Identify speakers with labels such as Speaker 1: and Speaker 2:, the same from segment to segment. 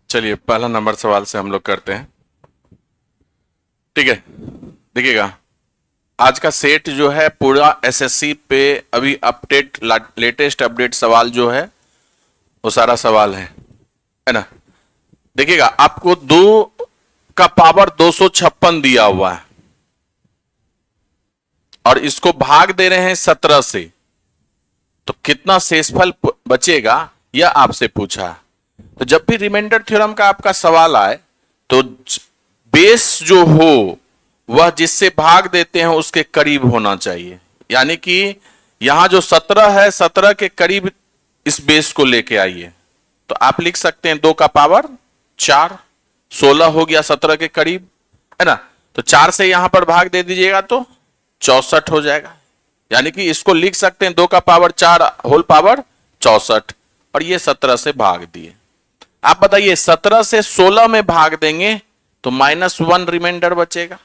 Speaker 1: चलिए पहला नंबर सवाल से हम लोग करते हैं। ठीक है, देखिएगा। आज का सेट जो है पूरा एसएससी पे अभी अपडेट, लेटेस्ट अपडेट सवाल जो है वो सारा सवाल है ना। देखिएगा, आपको दो का पावर 256 दिया हुआ है और इसको भाग दे रहे हैं 17 से, तो कितना शेषफल बचेगा यह आपसे पूछा है। तो जब भी रिमाइंडर थ्योरम का आपका सवाल आए तो बेस जो हो वह जिससे भाग देते हैं उसके करीब होना चाहिए। यानी कि यहां जो 17 है, 17 के करीब इस बेस को लेके आइए। तो आप लिख सकते हैं 2 का पावर 4, 16 हो गया 17 के करीब, है ना। तो 4 से यहां पर भाग दे दीजिएगा तो 64 हो जाएगा। यानी कि इसको लिख सकते हैं 2 का पावर 4 होल पावर 64, और ये 17 से भाग दिए। आप बताइए 17 से 16 में भाग देंगे तो -1 रिमाइंडर बचेगा।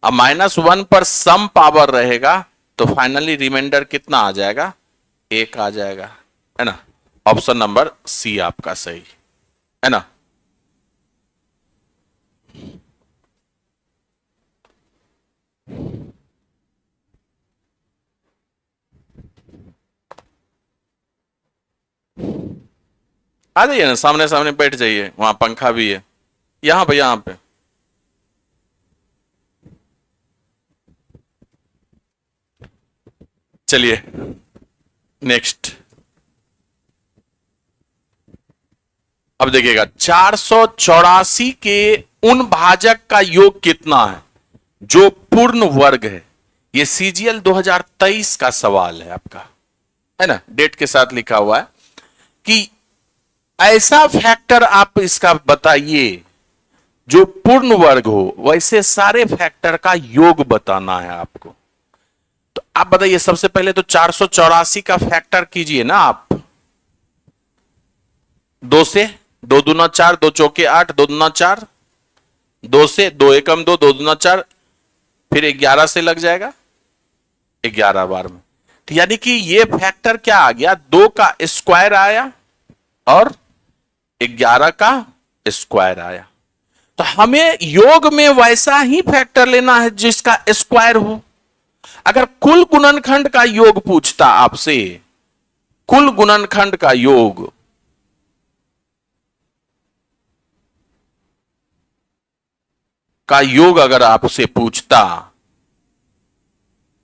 Speaker 1: अब -1 पर सम पावर रहेगा तो फाइनली रिमाइंडर कितना आ जाएगा? 1 आ जाएगा, है ना। ऑप्शन नंबर सी आपका सही है ना। आ जाइए ना, सामने सामने बैठ जाइए, वहां पंखा भी है। यहां पे, यहां पे। चलिए नेक्स्ट। अब देखिएगा, 484 के उन भाजक का योग कितना है जो पूर्ण वर्ग है। ये सीजीएल 2023 का सवाल है आपका, है ना। डेट के साथ लिखा हुआ है कि ऐसा फैक्टर आप इसका बताइए जो पूर्ण वर्ग हो, वैसे सारे फैक्टर का योग बताना है आपको। तो आप बताइए, सबसे पहले तो 484 का फैक्टर कीजिए ना आप। 2 से, 2 दूना 4, 2 चौके 8, 2 दूना 4, 2 से, 2 एकम 2, 2 दूना 4, फिर 11 से लग जाएगा 11 बार में। तो यानी कि ये फैक्टर क्या आ गया? 2 का स्क्वायर आया और 11 का स्क्वायर आया। तो हमें योग में वैसा ही फैक्टर लेना है जिसका स्क्वायर हो। अगर कुल गुणनखंड का योग पूछता आपसे, कुल गुणनखंड का योग अगर आपसे पूछता,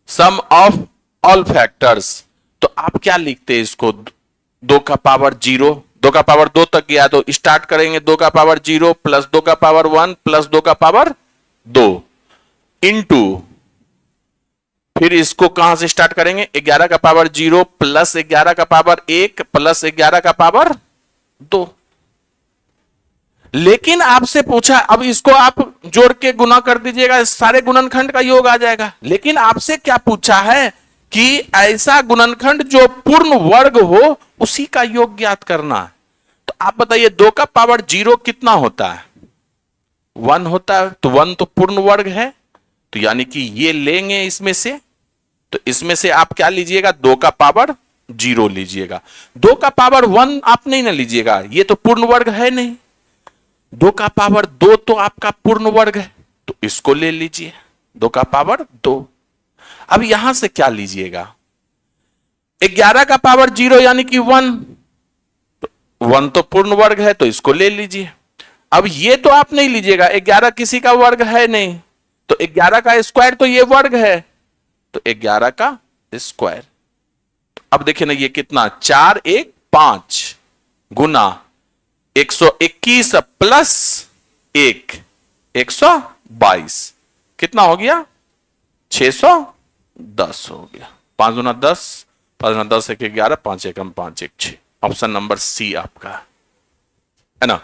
Speaker 1: सम ऑफ ऑल फैक्टर्स, तो आप क्या लिखते इसको? 2 का पावर 0, 2 का पावर 2 तक गया तो स्टार्ट करेंगे 2 का पावर 0 प्लस 2 का पावर 1 प्लस 2 का पावर 2 इंटू, फिर इसको कहां से स्टार्ट करेंगे? 11 का पावर 0 प्लस 11 का पावर 1 प्लस 11 का पावर 2। लेकिन आपसे पूछा, अब इसको आप जोड़ के गुना कर दीजिएगा, सारे गुणनखंड का योग आ जाएगा। लेकिन आपसे क्या पूछा है कि ऐसा गुणनखंड जो पूर्ण वर्ग हो उसी का योग ज्ञात करना है। तो आप बताइए 2 का पावर 0 कितना होता है? 1 होता है। तो 1 तो पूर्ण वर्ग है, तो यानी कि ये लेंगे इसमें से। तो इसमें से आप क्या लीजिएगा? 2 का पावर 0 लीजिएगा। 2 का पावर 1 आप नहीं ना लीजिएगा, ये तो पूर्ण वर्ग है नहीं। 2 का पावर 2 तो आपका पूर्ण वर्ग है, तो इसको ले लीजिए 2 का पावर 2। अब यहां से क्या लीजिएगा? 11 का पावर 0 यानी कि 1, 1 तो पूर्ण वर्ग है तो इसको ले लीजिए। अब ये तो आप नहीं लीजिएगा, 11 किसी का वर्ग है नहीं, तो 11 का स्क्वायर तो ये वर्ग है, तो 11 का स्क्वायर। अब देखिए ना, ये कितना, 4 1 5 गुना 121 प्लस 1, 122, कितना हो गया? 610 हो गया। 5 गुना 10, 5 गुना 10 1 11, 5 एकम 5 1 6। ऑप्शन नंबर सी आपका है ना।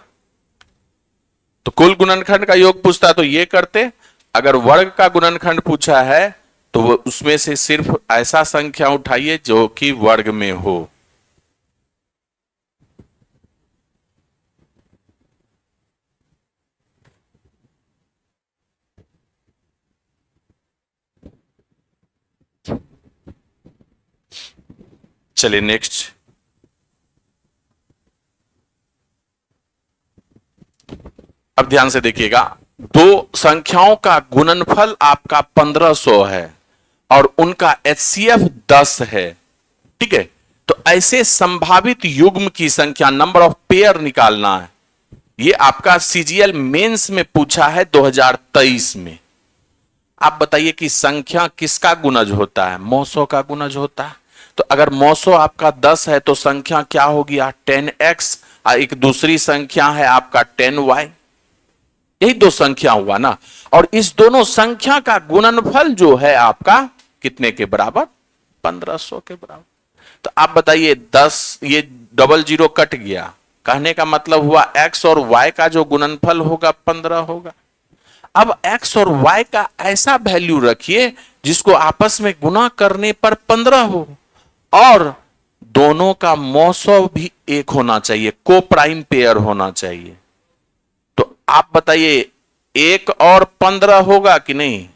Speaker 1: तो कुल गुणनखंड का योग पूछता है तो ये करते। अगर वर्ग का गुणनखंड पूछा है तो वो उसमें से सिर्फ ऐसा संख्या उठाइए जो कि वर्ग में हो। चलिए नेक्स्ट। अब ध्यान से देखिएगा, दो संख्याओं का गुणनफल आपका 1500 है और उनका एचसीएफ 10 है। ठीक है, तो ऐसे संभावित युग्म की संख्या, नंबर ऑफ पेयर निकालना है। ये आपका सीजीएल मेंस में पूछा है 2023 में। आप बताइए कि संख्या किसका गुणज होता है? मौसों का गुणज होता है। तो अगर मौसों आपका 10 है तो संख्या क्या होगी? 10x, और एक दूसरी संख्या है आपका 10y। यही दो संख्या हुआ ना, और इस दोनों संख्या का गुणनफल जो है आपका कितने के बराबर? 1500 के बराबर। तो आप बताइए 10, ये डबल जीरो कट गया, कहने का मतलब हुआ x और y का जो गुणनफल होगा 15 होगा। अब x और y का ऐसा वैल्यू रखिए जिसको आपस में गुना करने पर 15 हो, और दोनों का मौसों भी एक होना चाहिए, को प्राइम पेयर होना चाहिए। तो आप बताइए 1 और 15 होगा कि नहीं?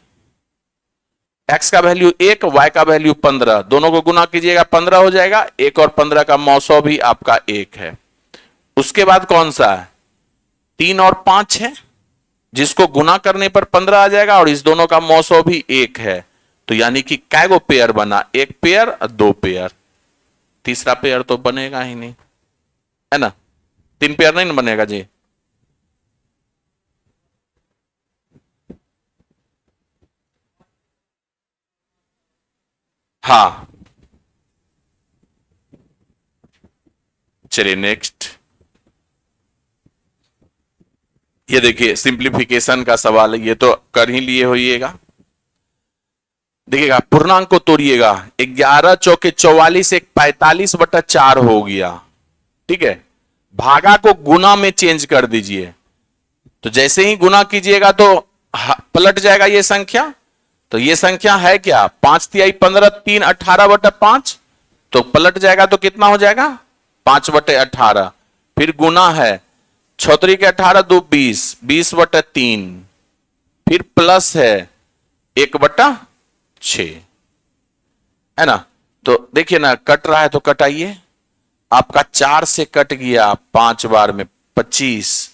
Speaker 1: x का वैल्यू 1, y का वैल्यू 15, दोनों को गुना कीजिएगा 15 हो जाएगा। 1 और 15 का मौसों भी आपका 1 है। उसके बाद कौन सा है? 3 और 5 है, जिसको गुना करने पर 15 आ जाएगा, और इस दोनों का मौसों भी 1 है। तो यानी कि कैगो पेयर बना? 1 पेयर और 2 पेयर। तीसरा पेयर तो बनेगा ही नहीं, है ना? 3 पेयर नहीं बनेगा जी। हाँ, चलिए नेक्स्ट। ये देखिए सिंप्लीफिकेशन का सवाल है, ये तो कर ही लिए होइएगा। देखिएगा, पूर्णांक को तोड़िएगा। 11 चौके 44, एक 45/4 हो गया। ठीक है, भागा को गुना में चेंज कर दीजिए। तो जैसे ही गुना कीजिएगा तो पलट जाएगा ये संख्या। तो ये संख्या है क्या? 5 तिहाई 15, 3 18/5। तो पलट जाएगा तो कितना हो जाएगा? 5/18। फिर गुना है 6 के 18, 2 20, 20/3। फिर प्लस है 1/6, है ना? तो देखिए ना, कट रहा है तो कटाइए। आपका 4 से कट गया 5 बार में 25,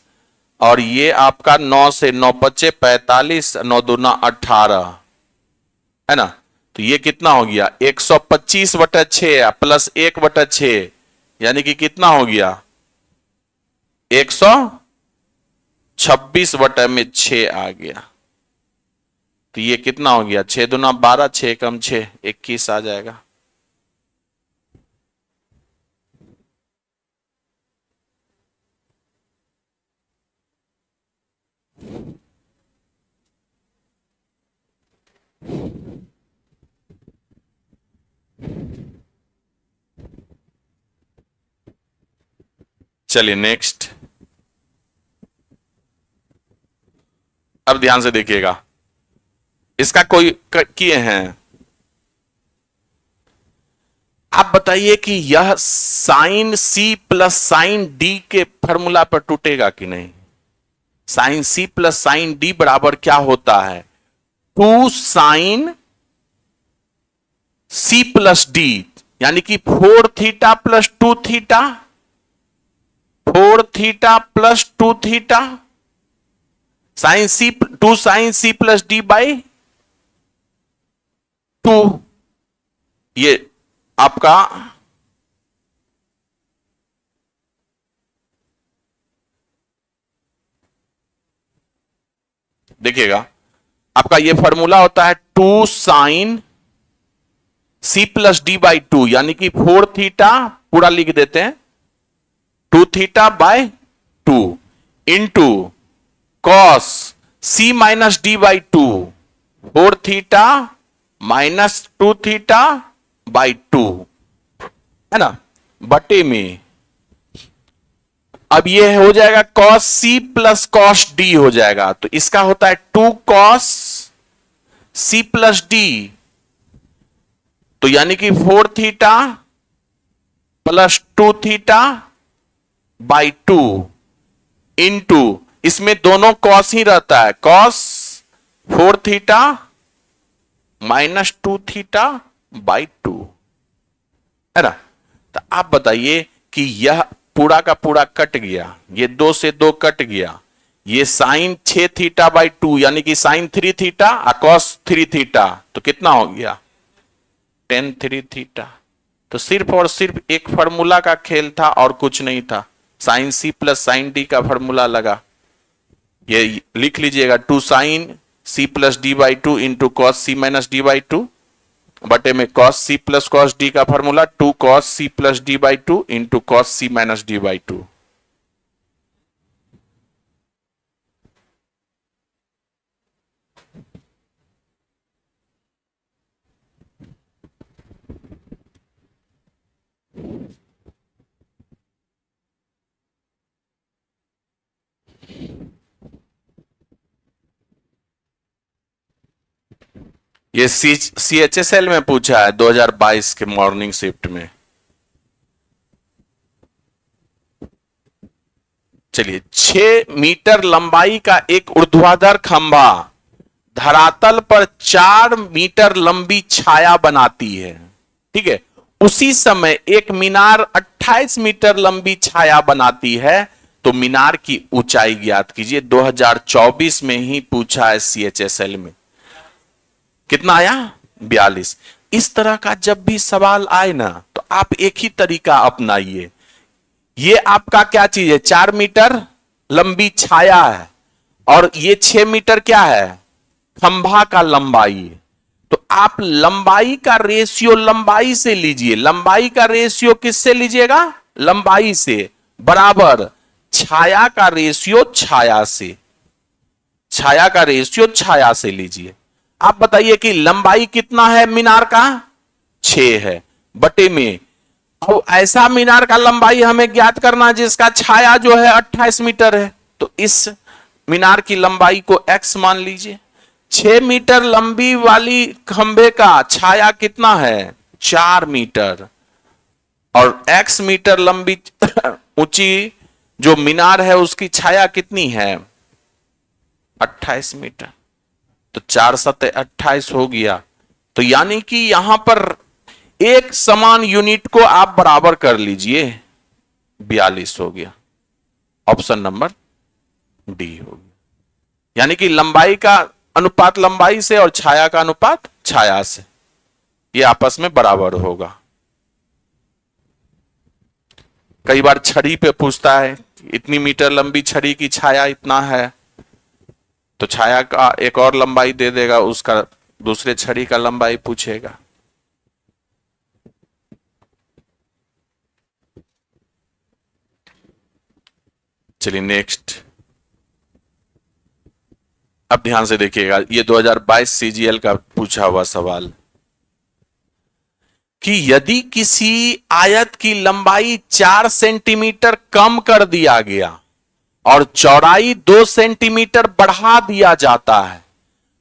Speaker 1: और ये आपका 9 से 9 5 45, 9 दूना 18, है ना? तो ये कितना हो गया? 125/6 प्लस 1/6, यानी कि कितना हो गया? 126/6 आ गया। तो ये कितना हो गया? 6 दूना 12, 6 कम 6 21 आ जाएगा। चलिए नेक्स्ट। अब ध्यान से देखिएगा, इसका कोई किए हैं। आप बताइए कि यह sine C plus sine D के फॉर्मूला पर टूटेगा कि नहीं? Sine C plus sine D बराबर क्या होता है? 2 साइन सी प्लस डी, यानी कि 4 theta plus 2 theta, 4 theta plus 2 theta, sine C 2 sine C plus D by 2। ये आपका देखिएगा, आपका ये फॉर्मूला होता है 2 sine C plus D by 2, यानी कि 4 थीटा पूरा लिख देते हैं, 2 theta by 2 into cos C minus D by 2, 4 theta minus 2 theta by 2, है ना, बटे में। अब ये हो जाएगा cos C plus cos D हो जाएगा। तो इसका होता है 2 कॉस सी प्लस डी, तो यानी कि 4 theta plus 2 theta by 2 into, इसमें दोनों कॉस ही रहता है, cos 4 theta minus 2 theta by 2, है ना? तो आप बताइए कि यह पूरा का पूरा कट गया, ये 2 से 2 कट गया, ये साइन 6 थीटा/2 यानी कि साइन 3 थीटा और कॉस 3 थीटा, तो कितना हो गया 10 3 थीटा। तो सिर्फ और सिर्फ एक फार्मूला का खेल था और कुछ नहीं था, sine C plus sine D का फार्मूला लगा। ये लिख लीजिएगा 2 sine C plus D by two into cos C minus D by two बटे में cos C plus cos D का formula 2 cos C plus D by two into cos C minus D by two. ये CHSL में पूछा है 2022 के morning shift में। चलिए 6 मीटर लंबाई का एक ऊर्ध्वाधर खंभा धरातल पर 4 मीटर लंबी छाया बनाती है, ठीक है। उसी समय एक मीनार 28 मीटर लंबी छाया बनाती है, तो मीनार की ऊंचाई ज्ञात कीजिए। 2024 में ही पूछा है CHSL में। कितना आया 42। इस तरह का जब भी सवाल आए ना तो आप एक ही तरीका अपनाइए। ये आपका क्या चीज है, 4 मीटर लंबी छाया है और ये 6 मीटर क्या है, खंभा का लंबाई है। तो आप लंबाई का रेशियो लंबाई से लीजिए। लंबाई का रेशियो किससे लीजिएगा, लंबाई से, बराबर छाया का रेशियो छाया से। छाया का रेशियो छाया से लीजिए। आप बताइए कि लंबाई कितना है मीनार का, 6 है, बटे में अब ऐसा मीनार का लंबाई हमें ज्ञात करना जिसका छाया जो है 28 मीटर है। तो इस मीनार की लंबाई को x मान लीजिए। 6 मीटर लंबी वाली खंबे का छाया कितना है, 4 मीटर, और x मीटर लंबी ऊंची जो मीनार है उसकी छाया कितनी है, 28 मीटर। तो 4 सत्ते 28 हो गया। तो यानी कि यहां पर एक समान यूनिट को आप बराबर कर लीजिए, 42 हो गया। ऑप्शन नंबर डी हो गया। यानी कि लंबाई का अनुपात लंबाई से और छाया का अनुपात छाया से, ये आपस में बराबर होगा। कई बार छड़ी पे पूछता है इतनी मीटर लंबी छड़ी की छाया इतना है, तो छाया का एक और लंबाई दे देगा, उसका दूसरे छड़ी का लंबाई पूछेगा। चलिए नेक्स्ट, अब ध्यान से देखिएगा। ये 2022 CGL का पूछा हुआ सवाल कि यदि किसी आयत की लंबाई 4 सेंटीमीटर कम कर दिया गया और चौड़ाई 2 सेंटीमीटर बढ़ा दिया जाता है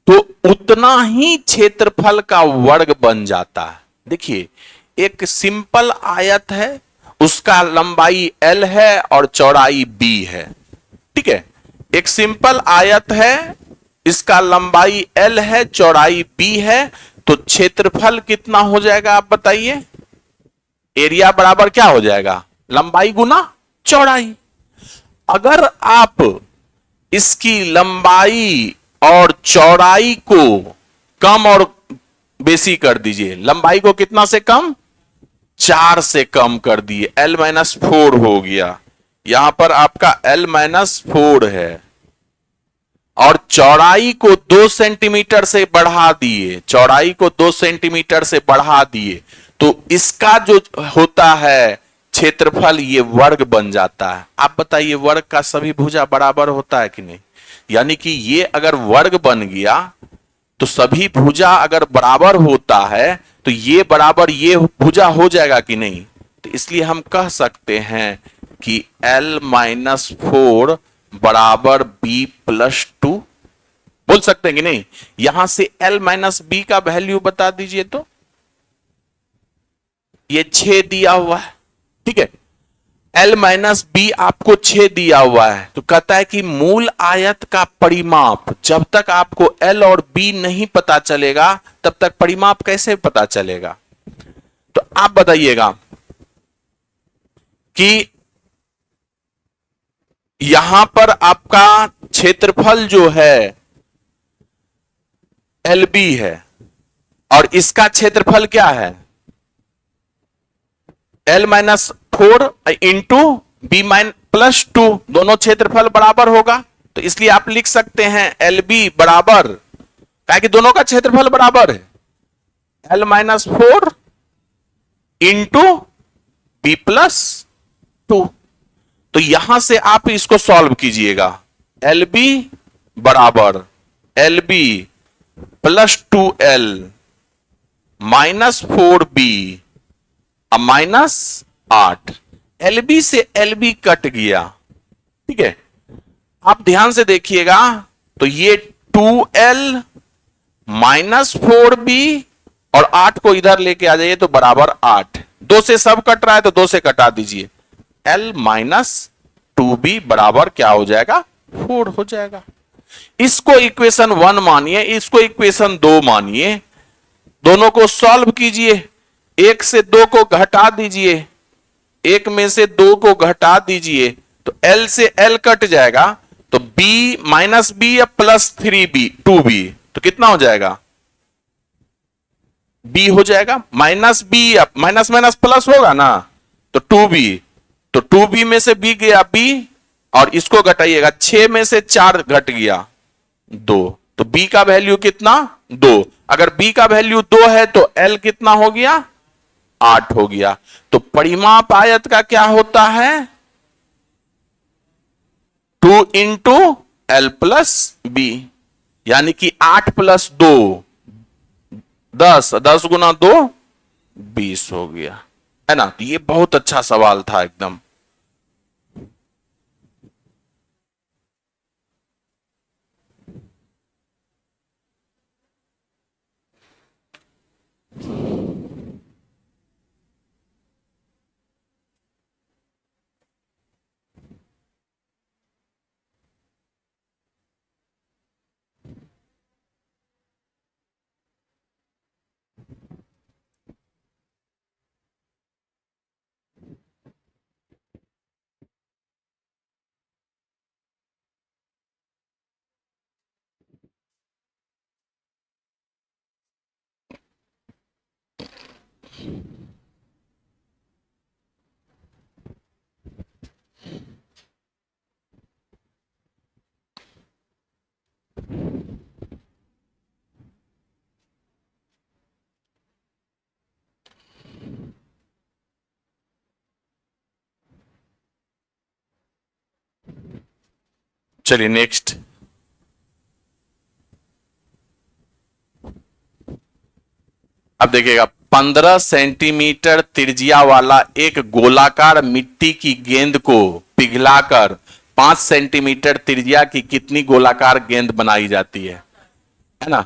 Speaker 1: तो उतना ही क्षेत्रफल का वर्ग बन जाता है। देखिए एक सिंपल आयत है, उसका लंबाई L है और चौड़ाई B है, ठीक है। एक सिंपल आयत है, इसका लंबाई L है, चौड़ाई B है, तो क्षेत्रफल कितना हो जाएगा आप बताइए। एरिया बराबर क्या हो जाएगा, लंबाई गुना चौड़ाई। अगर आप इसकी लंबाई और चौड़ाई को कम और बेसी कर दीजिए, लंबाई को कितना से कम, 4 से कम कर दिए, L-4 हो गया। यहां पर आपका L-4 है, और चौड़ाई को 2 सेंटीमीटर से बढ़ा दिए, चौड़ाई को 2 सेंटीमीटर से बढ़ा दिए, तो इसका जो होता है क्षेत्रफल ये वर्ग बन जाता है। आप बताइए वर्ग का सभी भुजा बराबर होता है कि नहीं। यानी कि ये अगर वर्ग बन गया तो सभी भुजा अगर बराबर होता है तो ये बराबर ये भुजा हो जाएगा कि नहीं। तो इसलिए हम कह सकते हैं कि L-4 बराबर B+2 बोल सकते हैं कि नहीं। यहां से L-B का वैल्यू बता दीजिए। तो ये 6 दिया हुआ है, ठीक है। L-B आपको 6 दिया हुआ है, तो कहता है कि मूल आयत का परिमाप, जब तक आपको L और B नहीं पता चलेगा तब तक परिमाप कैसे पता चलेगा। तो आप बताइएगा कि यहां पर आपका क्षेत्रफल जो है LB है और इसका क्षेत्रफल क्या है L-4 इंटू B+2, दोनों क्षेत्रफल बराबर होगा तो इसलिए आप लिख सकते हैं LB बराबर, क्या कि दोनों का क्षेत्रफल बराबर है, L-4 इंटू B+2। तो यहां से आप इसको सॉल्व कीजिएगा, LB बराबर LB +2L -4B -8। LB से LB कट गया, ठीक है। आप ध्यान से देखिएगा तो ये 2L -4B और 8 को इधर लेके आ जाइए तो बराबर 8। 2 से सब कट रहा है तो 2 से कटा दीजिए, L -2B बराबर क्या हो जाएगा 4 हो जाएगा। इसको इक्वेशन 1 मानिए, इसको इक्वेशन 2 मानिए, दोनों को सॉल्व कीजिए, 1 से 2 को घटा दीजिए, 1 में से 2 को घटा दीजिए तो L से L कट जाएगा तो B -B या +3B 2B तो कितना हो जाएगा B हो जाएगा, -B या माइनस माइनस प्लस होगा ना तो 2B, तो 2B में से B गया B और इसको घटाइएगा, 6 में से 4 घट गया 2, तो B का वैल्यू कितना 2। अगर B का वैल्यू 2 है तो L कितना हो गया 8 हो गया। तो परिमाप आयत का क्या होता है 2 इंटू L प्लस B, यानी कि 8 + 2 10, 10 × 2 20 हो गया, है ना। तो ये बहुत अच्छा सवाल था एकदम। चलिए नेक्स्ट, अब देखिएगा 15 सेंटीमीटर त्रिज्या वाला एक गोलाकार मिट्टी की गेंद को पिघलाकर 5 सेंटीमीटर त्रिज्या की कितनी गोलाकार गेंद बनाई जाती है ना।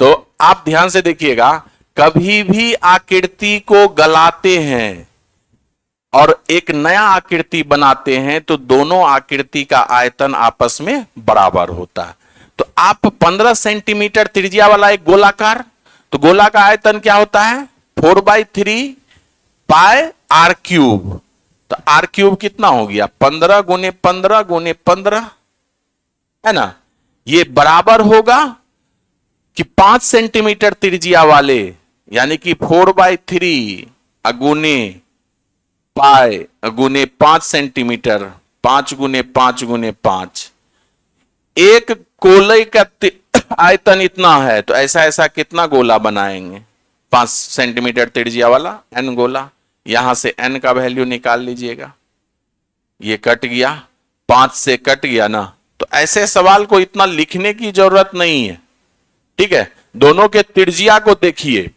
Speaker 1: तो आप ध्यान से देखिएगा, कभी भी आकृति को गलाते हैं और एक नया आकृति बनाते हैं तो दोनों आकृति का आयतन आपस में बराबर होता है। तो आप 15 सेंटीमीटर त्रिज्या वाला एक गोलाकार, तो गोला का आयतन क्या होता है 4/3 पाई r³। तो r³ कितना हो गया 15 × 15 × 15, है ना। ये बराबर होगा कि 5 सेंटीमीटर त्रिज्या वाले, यानी कि 4/3 अगुने पाई गुने 5 सेंटीमीटर, 5 × 5 × 5, एक गोले का आयतन इतना है तो ऐसा ऐसा कितना गोला बनाएंगे 5 सेंटीमीटर त्रिज्या वाला n गोला। यहां से n का वैल्यू निकाल लीजिएगा, ये कट गया 5 से कट गया ना, तो ऐसे सवाल को इतना लिखने की जरूरत नहीं है, ठीक है। दोनों के त्रिज्या को देखिए,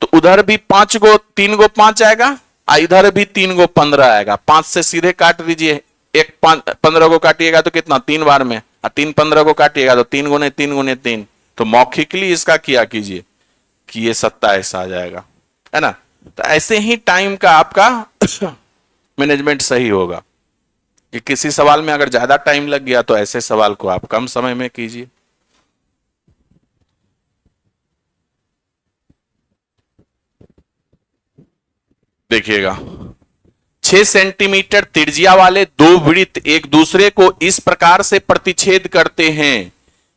Speaker 1: तो उधर भी 5 गो 3 गो 5 आएगा, इधर भी 3 गो 15 आएगा, 5 से सीधे काट दीजिए, एक 15 को काटिएगा तो कितना 3 बार में, 3 15 को काटिएगा तो 3 × 3 × 3, तो मौखिकली इसका किया कीजिए कि ये 27 आ जाएगा, है ना। तो ऐसे ही टाइम का आपका मैनेजमेंट सही होगा कि किसी सवाल में अगर ज्यादा टाइम लग गया तो ऐसे सवाल को आप कम समय में कीजिए। देखिएगा 6 सेंटीमीटर त्रिज्या वाले दो वृत्त एक दूसरे को इस प्रकार से प्रतिच्छेद करते हैं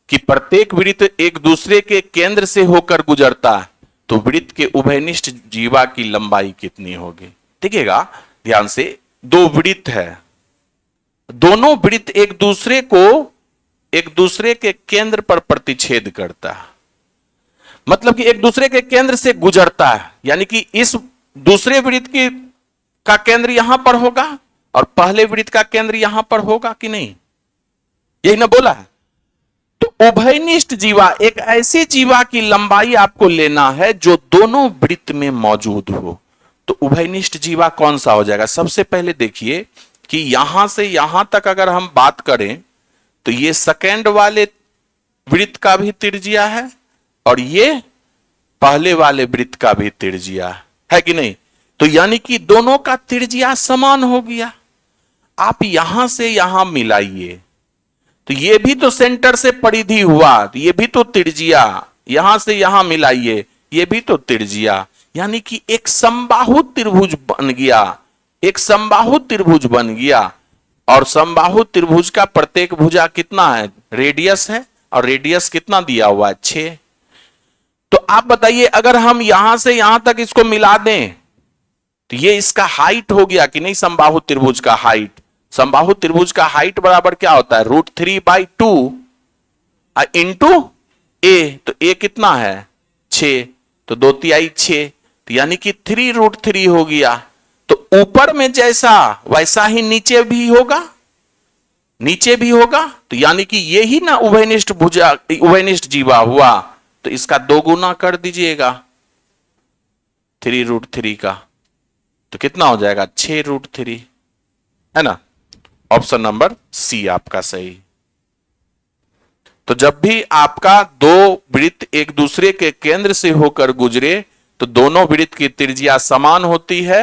Speaker 1: कि प्रत्येक वृत्त एक दूसरे के केंद्र से होकर गुजरता है, तो वृत्त के उभयनिष्ठ जीवा की लंबाई कितनी होगी? देखिएगा ध्यान से, दो वृत्त है, दोनों वृत्त एक दूसरे के केंद्र पर प्रतिच्छेद करता है, मतलब कि एक दूसरे के केंद्र से गुजरता है, यानी कि इस दूसरे वृत्त की का केंद्र यहां पर होगा और पहले वृत्त का केंद्र यहां पर होगा कि नहीं? यही ना बोला है। तो उभयनिष्ठ जीवा, एक ऐसी जीवा की लंबाई आपको लेना है जो दोनों वृत्त में मौजूद हो। तो उभयनिष्ठ जीवा कौन सा हो जाएगा? सबसे पहले देखिए कि यहां से यहां तक अगर हम बात करें तो ये सेकंड वाले वृत्त का भी त्रिज्या है और ये पहले वाले वृत्त का भी त्रिज्या है कि नहीं? तो यानी कि दोनों का त्रिज्या समान हो गया। आप यहां से यहां मिलाइए तो ये भी तो सेंटर से परिधि हुआ, तो ये भी तो त्रिज्या, यहां से यहां मिलाइए ये भी तो त्रिज्या, यानी कि एक समबाहु त्रिभुज बन गया, एक समबाहु त्रिभुज बन गया। और समबाहु त्रिभुज का प्रत्येक भुजा कितना है? रेडियस है, और रेडियस कितना दिया हुआ है? 6। तो आप बताइए अगर हम यहां से यहां तक इसको मिला दें तो ये इसका हाइट हो गया कि नहीं? समबाहु त्रिभुज का हाइट, समबाहु त्रिभुज का हाइट बराबर क्या होता है? √3/2 इंटू ए, तो ए कितना है? 6, तो 2 तिहाई 6, तो यानी कि 3√3 हो गया। तो ऊपर में जैसा वैसा ही नीचे भी होगा, नीचे भी होगा, तो यानी कि ये ही ना उभयनिष्ठ भुजा, उभयनिष्ठ जीवा हुआ। तो इसका 2 गुना कर दीजिएगा 3√3 का, तो कितना हो जाएगा? 6√3, है ना? ऑप्शन नंबर सी आपका सही। तो जब भी आपका दो वृत्त एक दूसरे के केंद्र से होकर गुजरे तो दोनों वृत्त की त्रिज्या समान होती है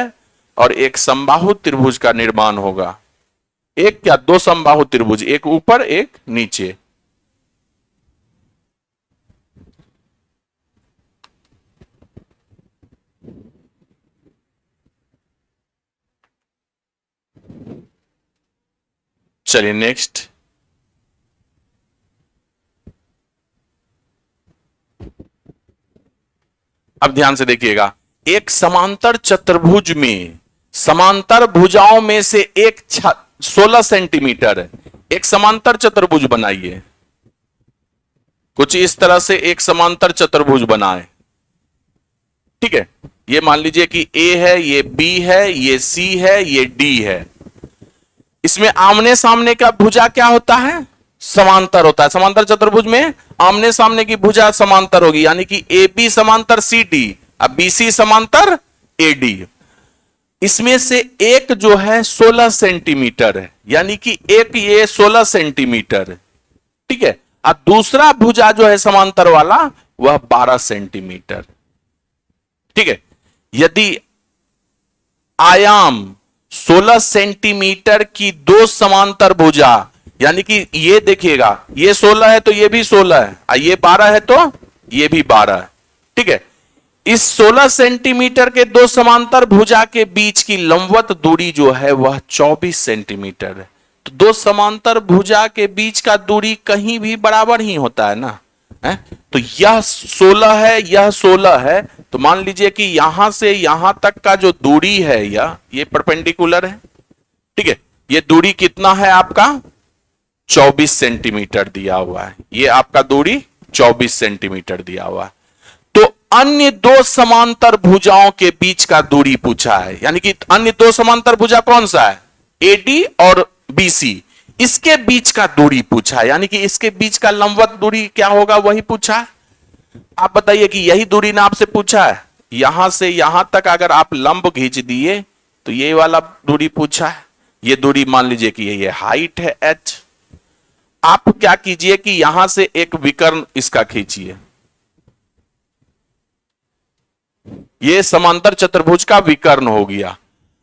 Speaker 1: और एक समबाहु त्रिभुज का निर्माण होगा। एक क्या, 2 समबाहु त्रिभुज, एक ऊपर एक नीचे। चलिए नेक्स्ट, अब ध्यान से देखिएगा। एक समांतर चतुर्भुज में समांतर भुजाओं में से एक 16 सेंटीमीटर है। एक समांतर चतुर्भुज बनाइए, कुछ इस तरह से एक समांतर चतुर्भुज बनाए, ठीक है? ये मान लीजिए कि ए है, ये बी है, ये सी है, ये डी है। इसमें आमने सामने का भुजा क्या होता है? समांतर होता है। समांतर चतुर्भुज में आमने सामने की भुजा समांतर होगी, यानी कि ए बी समांतर सी डी, अब बी सी समांतर ए डी। इसमें से एक जो है 16 सेंटीमीटर है, यानी कि एक ये 16 सेंटीमीटर है, ठीक है? अब दूसरा भुजा जो है समांतर वाला वह 12 सेंटीमीटर, ठीक है? यदि आयाम 16 सेंटीमीटर की दो समांतर भुजा, यानी कि ये देखिएगा, ये 16 है तो ये भी 16 है, ये 12 है तो ये भी 12 है, ठीक है? इस 16 सेंटीमीटर के दो समांतर भुजा के बीच की लंबवत दूरी जो है वह 24 सेंटीमीटर है। तो दो समांतर भुजा के बीच का दूरी कहीं भी बराबर ही होता है ना, है? तो यह 16 है, यह 16 है, तो मान लीजिए कि यहां से यहां तक का जो दूरी है ये परपेंडिकुलर है, ठीक है? ये दूरी कितना है आपका? 24 सेंटीमीटर दिया हुआ है। ये आपका दूरी 24 सेंटीमीटर दिया हुआ है। तो अन्य दो समांतर भुजाओं के बीच का दूरी पूछा है, यानी कि अन्य दो समांतर भुजा कौन सा है? एडी और बीसी, इसके बीच का दूरी पूछा है, यानी कि इसके बीच का लंबवत दूरी क्या होगा वही पूछा है। आप बताइए कि यही दूरी ना आपसे पूछा है, यहां से यहां तक अगर आप लंब खींच दिए तो ये वाला दूरी पूछा है। ये दूरी मान लीजिए कि ये हाइट है h। आप क्या कीजिए कि यहां से एक विकर्ण इसका खींचिए, ये समांतर चतुर्भुज का विकर्ण हो गया।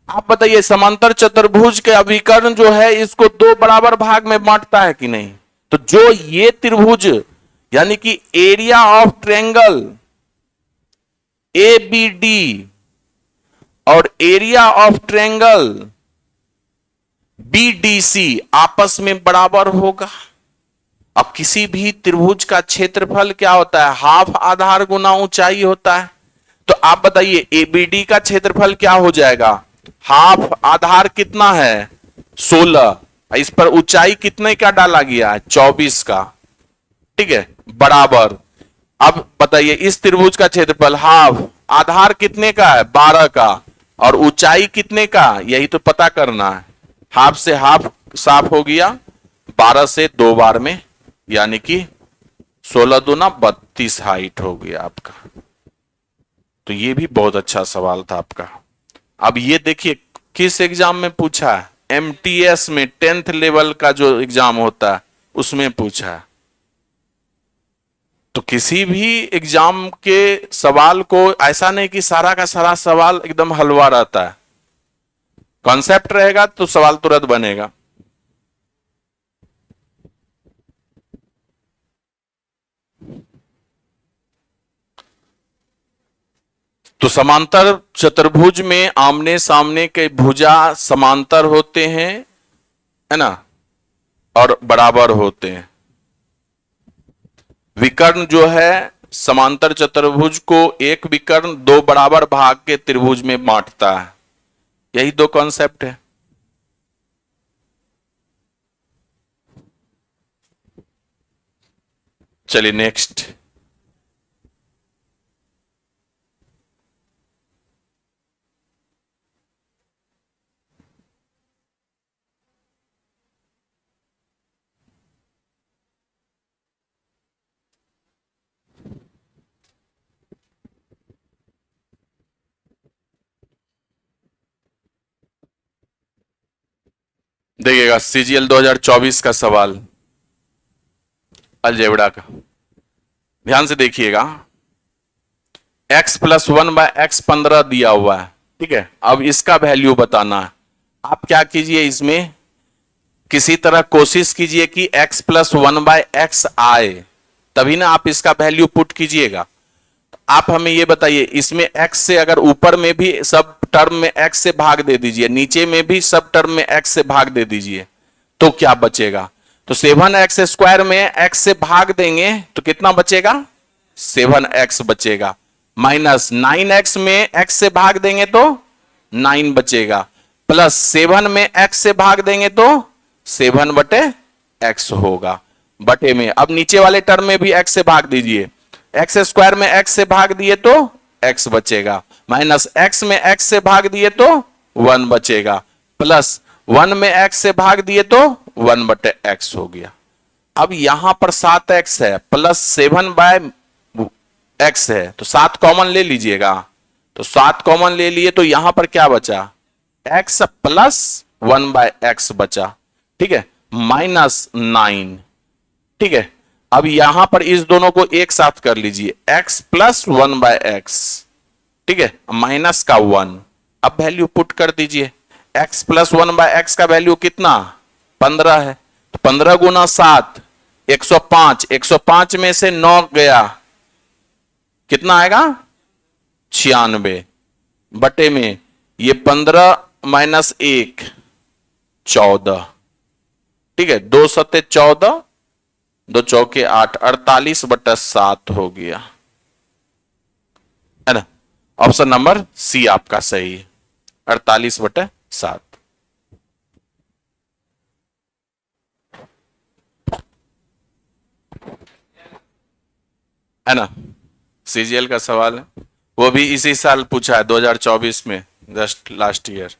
Speaker 1: आप बताइए समांतर चतुर्भुज का विकर्ण जो है इसको दो बराबर भाग में बांटता है कि नहीं? तो जो ये त्रिभुज यानी कि area of triangle A B D और एरिया ऑफ ट्रायंगल BDC आपस में बराबर होगा। अब किसी भी त्रिभुज का क्षेत्रफल क्या होता है, हाफ आधार गुना ऊंचाई होता है। तो आप बताइए ABD का क्षेत्रफल क्या हो जाएगा, हाफ आधार कितना है 16, इस पर ऊंचाई कितने का डाला गया है 24 का, ठीक है, बराबर। अब बताइए इस त्रिभुज का क्षेत्रफल हाफ आधार कितने का है 12 का, और ऊंचाई कितने का, यही तो पता करना है। हाफ से हाफ साफ हो गया, 12 से 2 बार में, यानी कि 16 दूना 32 हाइट हो गया आपका। तो ये भी बहुत अच्छा सवाल था आपका। अब ये देखिए किस एग्जाम में पूछा है, MTS में 10th लेवल का जो एग्जाम होता है उसमें पूछा है। तो किसी भी एग्जाम के सवाल को ऐसा नहीं कि सारा का सारा सवाल एकदम हलवा रहता है, कॉन्सेप्ट रहेगा तो सवाल तुरंत बनेगा। तो समांतर चतुर्भुज में आमने सामने के भुजा समांतर होते हैं, है ना, और बराबर होते हैं। विकर्ण जो है समांतर चतुर्भुज को एक विकर्ण 2 बराबर भाग के त्रिभुज में बांटता है। यही 2 कॉन्सेप्ट है। चलिए नेक्स्ट। देखिएगा CGL 2024 का सवाल अलजेब्रा का, ध्यान से देखिएगा। x + 1/x 15 दिया हुआ है, ठीक है। अब इसका वैल्यू बताना है। आप क्या कीजिए, इसमें किसी तरह कोशिश कीजिए कि x + 1/x आए, तभी ना आप इसका वैल्यू पुट कीजिएगा। आप हमें ये बताइए, इसमें x से अगर ऊपर में भी सब टर्म में x से भाग दे दीजिए, नीचे में भी सब टर्म में x से भाग दे दीजिए, तो क्या बचेगा। तो 7x² में x से भाग देंगे तो कितना बचेगा, 7x बचेगा। माइनस 9x में x से भाग देंगे तो 9 बचेगा, प्लस 7 में x से भाग देंगे तो 7/x होगा, बटे में। अब नीचे वाले टर्म में भी x से भाग दीजिए, x² में x से भाग दिए तो x बचेगा, माइनस x में x से भाग दिए तो 1 बचेगा, प्लस 1 में x से भाग दिए तो 1/x हो गया। अब यहां पर 7x है प्लस 7/x है, तो 7 कॉमन ले लीजिएगा। तो 7 कॉमन ले लिए तो यहां पर क्या बचा, x + 1/x बचा, ठीक है, -9, ठीक है। अब यहां पर इस दोनों को एक साथ कर लीजिए, x + 1/x, ठीक है, माइनस का 1। अब वैल्यू पुट कर दीजिए, x + 1/x का वैल्यू कितना 15 है, तो 15 × 7 105, 105 में से 9 गया, कितना आएगा 96, बटे में ये 15 - 1 14, ठीक है, 2 × 7 14, 2 × 4 8, 48/7 हो गया, है ना। ऑप्शन नंबर सी आपका सही है, 48/7। है ना, CGL का सवाल है, वो भी इसी साल पूछा है 2024 में, जस्ट लास्ट ईयर।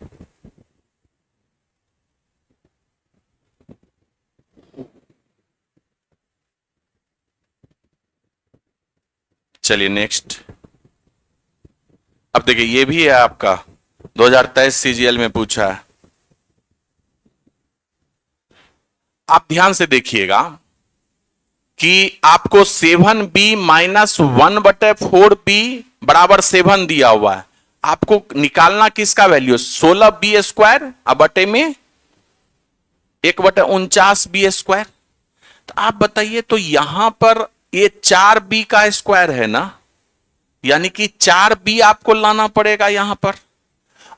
Speaker 1: चलिए नेक्स्ट। अब देखिए ये भी है आपका 2023 CGL में पूछा है। आप ध्यान से देखिएगा कि आपको 7b - 1/4b बराबर 7 दिया हुआ है। आपको निकालना किसका वैल्यू, 16b² अब बटे में 1/49b²। तो आप बताइए, तो यहां पर ये 4b का स्क्वायर है ना, यानी कि 4b आपको लाना पड़ेगा यहां पर,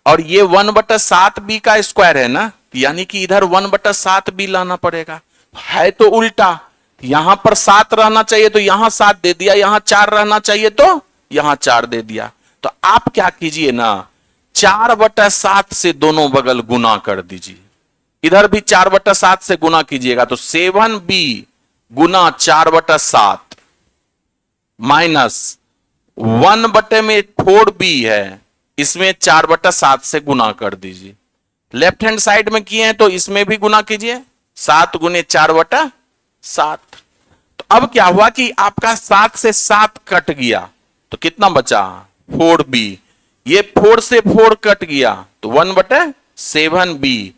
Speaker 1: और ये 1/7b का स्क्वायर है ना, यानी कि इधर 1/7 भी लाना पड़ेगा। है तो उल्टा, यहां पर 7 रहना चाहिए तो यहां 7 दे दिया, यहां 4 रहना चाहिए तो यहां 4 दे दिया। तो आप क्या कीजिए ना, 4/7 से दोनों बगल गुना कर दीजिए। इधर भी 4/7 से गुना कीजिएगा तो 7b गुना 4/7 माइनस 1/4b है, इसमें 4/7 से गुना कर दीजिए। लेफ्ट हैंड साइड में किए हैं तो इसमें भी गुना कीजिए, 7 गुने 4/7। तो अब क्या हुआ कि आपका 7 से 7 कट गया तो कितना बचा, 4b। ये 4 से 4 कट गया तो 1/7b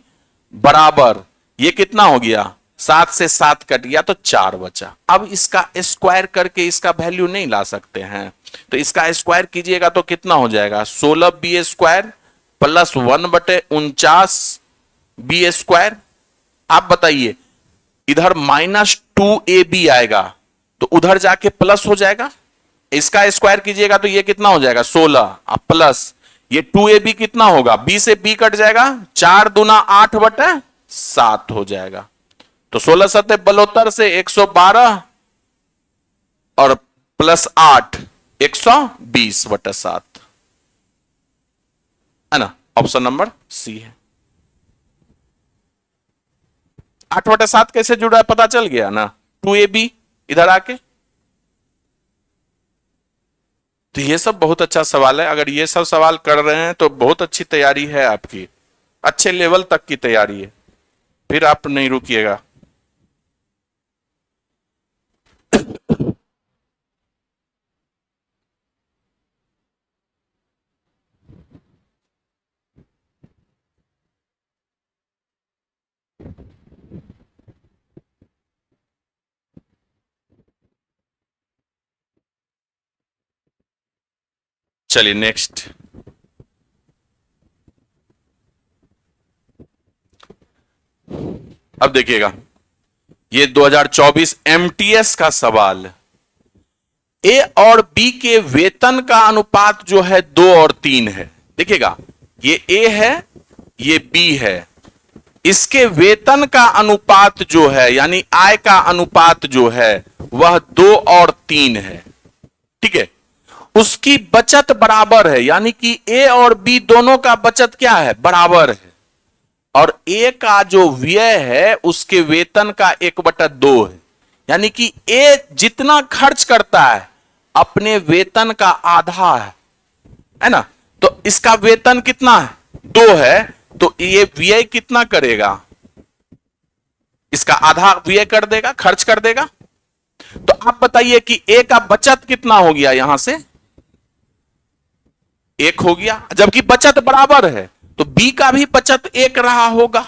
Speaker 1: बराबर ये कितना हो गया, 7 से 7 कट गया तो 4 बचा। अब इसका स्क्वायर करके इसका वैल्यू नहीं ला सकते हैं, तो इसका स्क्वायर कीजिएगा तो कितना हो जाएगा, 16b square plus 1/49b square. आप बताइए, इधर -2ab आएगा तो उधर जाके प्लस हो जाएगा। इसका स्क्वायर कीजिएगा तो ये कितना हो जाएगा, 16 प्लस ये 2ab कितना होगा, b से b कट जाएगा, 4 दूना 8/7 हो जाएगा। तो 16 सत्ते 72 से 112 और प्लस 8 120/7 है ना। ऑप्शन नंबर सी है। 8/7 कैसे जुड़ा है पता चल गया ना, 2ab इधर आके। तो ये सब बहुत अच्छा सवाल है, अगर ये सब सवाल कर रहे हैं तो बहुत अच्छी तैयारी है आपकी, अच्छे लेवल तक की तैयारी है, फिर आप नहीं रुकिएगा। चलिए नेक्स्ट, अब देखिएगा ये 2024 एमटीएस का सवाल। ए और बी के वेतन का अनुपात जो है 2 और 3 है। देखिएगा ये ए है, ये बी है, इसके वेतन का अनुपात जो है यानी आय का अनुपात जो है वह 2 और 3 है। ठीक है, उसकी बचत बराबर है, यानी कि ए और बी दोनों का बचत क्या है, बराबर है। और ए का जो व्यय है उसके वेतन का 1/2 है, यानी कि ए जितना खर्च करता है अपने वेतन का आधा है ना। तो इसका वेतन कितना है, 2 है, तो ये व्यय कितना करेगा, इसका आधा व्यय कर देगा, खर्च कर देगा। तो आप बताइए कि ए का बचत कितना हो गया, यहां से 1 हो गया, जबकि बचत बराबर है तो बी का भी बचत 1 रहा होगा।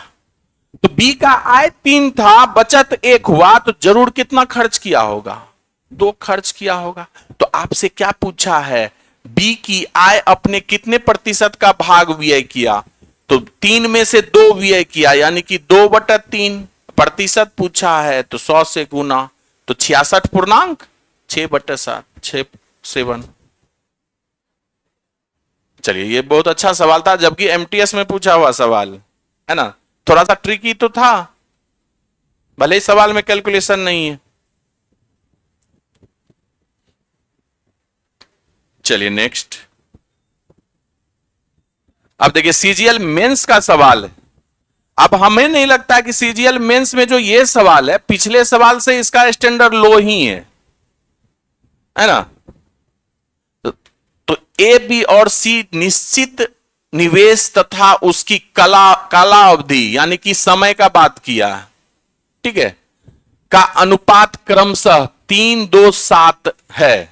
Speaker 1: तो बी का आय 3 था, बचत 1 हुआ, तो जरूर कितना खर्च किया होगा, 2 खर्च किया होगा। तो आपसे क्या पूछा है, बी की आय अपने कितने प्रतिशत का भाग व्यय किया, तो 3 में से 2 व्यय किया, यानी कि 2/3 प्रतिशत पूछा है तो 100 से गुना, तो 66.6/7 7। चलिए ये बहुत अच्छा सवाल था, जबकि एमटीएस में पूछा हुआ सवाल है ना, थोड़ा सा ट्रिकी तो था, भले ही सवाल में कैलकुलेशन नहीं है। चलिए नेक्स्ट, अब देखिए सीजीएल मेंस का सवाल है। अब हमें नहीं लगता कि सीजीएल मेंस में जो ये सवाल है पिछले सवाल से इसका स्टैंडर्ड लो ही है ना। तो ए बी और सी निश्चित निवेश तथा उसकी काला अवधि यानी कि समय का बात किया, ठीक है, का अनुपात क्रमशः 3:2:7 है।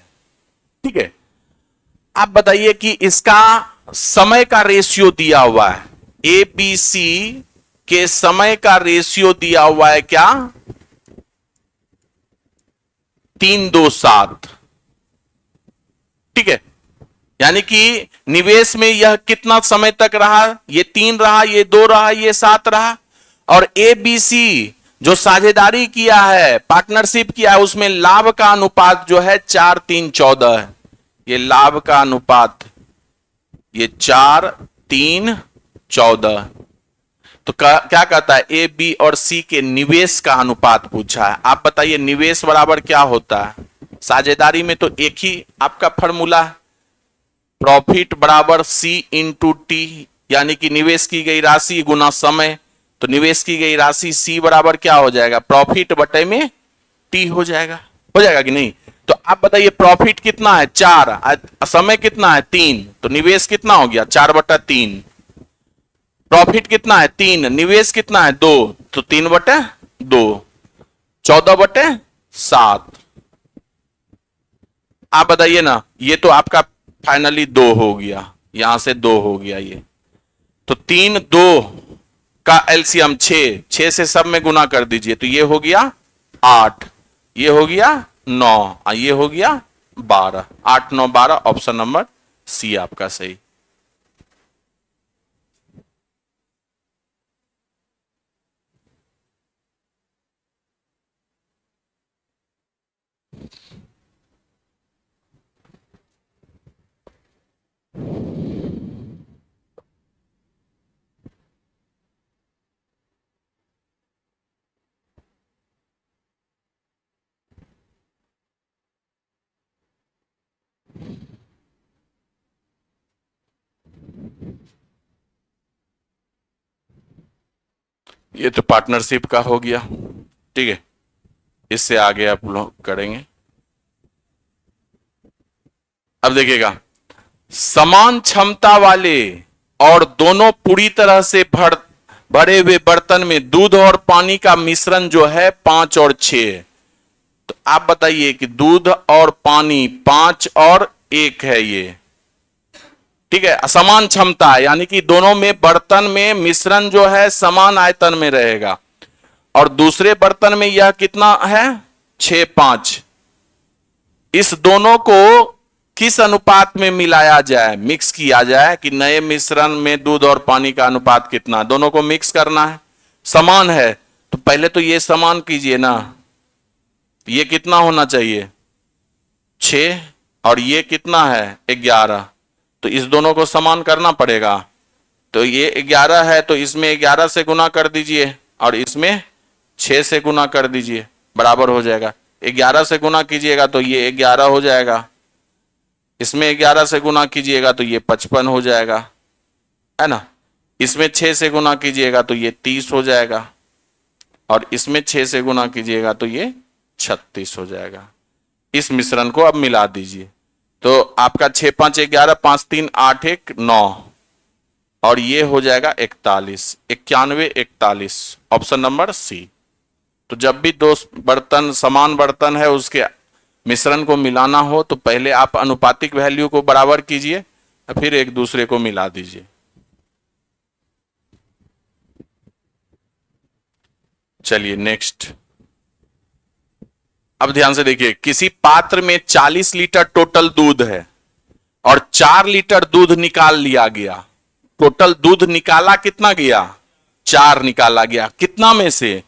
Speaker 1: ठीक है, आप बताइए कि इसका समय का रेशियो दिया हुआ है, ए बी सी के समय का रेशियो दिया हुआ है क्या, 3:2:7। ठीक है, यानी कि निवेश में यह कितना समय तक रहा, ये 3 रहा, ये 2 रहा, ये 7 रहा। और ए बी सी जो साझेदारी किया है, पार्टनरशिप किया है, उसमें लाभ का अनुपात जो है 4, 3, 14 है। ये लाभ का अनुपात ये 4, 3, 14। तो क्या कहता है, ए बी और सी के निवेश का अनुपात पूछा है। आप बताइए निवेश बराबर क्या होता है। साझेदारी में तो एक ही आपका फॉर्मूला है, प्रॉफिट बराबर सी इंटू टी, यानी कि निवेश की गई राशि गुना समय। तो निवेश की गई राशि सी बराबर क्या हो जाएगा, प्रॉफिट बटे में टी हो जाएगा कि नहीं। तो आप बताइए प्रॉफिट कितना है 4, समय कितना है 3, तो निवेश कितना हो गया 4/3। प्रॉफिट कितना है 3, निवेश कितना है 2, तो 3/2, 14/7। आप बताइए ना, ये तो आपका फाइनली 2 हो गया, यहां से 2 हो गया ये। तो 3 2 का एलसीएम 6, 6 से सब में गुना कर दीजिए, तो ये हो गया 8, ये हो गया 9, ये हो गया 12। 8 9 12, ऑप्शन नंबर सी आपका सही। ये तो पार्टनरशिप का हो गया, ठीक है। इससे आगे आप लोग करेंगे। अब देखिएगा, समान क्षमता वाले और दोनों पूरी तरह से भरे हुए बर्तन में दूध और पानी का मिश्रण जो है 5 और 6। तो आप बताइए कि दूध और पानी 5 और 1 है ये, ठीक है। असमान क्षमता है, यानी कि दोनों में बर्तन में मिश्रण जो है समान आयतन में रहेगा, और दूसरे बर्तन में यह कितना है 6 5। इस दोनों को किस अनुपात में मिलाया जाए, मिक्स किया जाए, कि नए मिश्रण में दूध और पानी का अनुपात कितना, दोनों को मिक्स करना है। समान है तो पहले तो ये समान कीजिए ना, ये कितना होना चाहिए 6, और ये कितना है 11, तो इस दोनों को समान करना पड़ेगा। तो ये 11 है तो इसमें 11 से गुना कर दीजिए, और इसमें 6 से गुना कर दीजिए, बराबर हो जाएगा। 11 से गुना कीजिएगा तो ये 11 हो जाएगा, इसमें 11 से गुना कीजिएगा तो ये 55 हो जाएगा, है ना। इसमें 6 से गुना कीजिएगा तो ये 30 हो जाएगा, और इसमें 6 से गुना कीजिएगा तो ये 36 हो जाएगा। इस मिश्रण को अब मिला दीजिए, तो आपका 6 5 11, 5 3 8 1 9, और ये हो जाएगा 41, 91 41, ऑप्शन नंबर सी। तो जब भी दो बर्तन समान बर्तन है उसके मिश्रण को मिलाना हो तो पहले आप अनुपातिक वैल्यू को बराबर कीजिए, फिर एक दूसरे को मिला दीजिए। चलिए नेक्स्ट। अब ध्यान से देखिए, किसी पात्र में 40 लीटर टोटल दूध है और 4 लीटर दूध निकाल लिया गया। टोटल दूध निकाला कितना गया 4 निकाला गया, कितना में से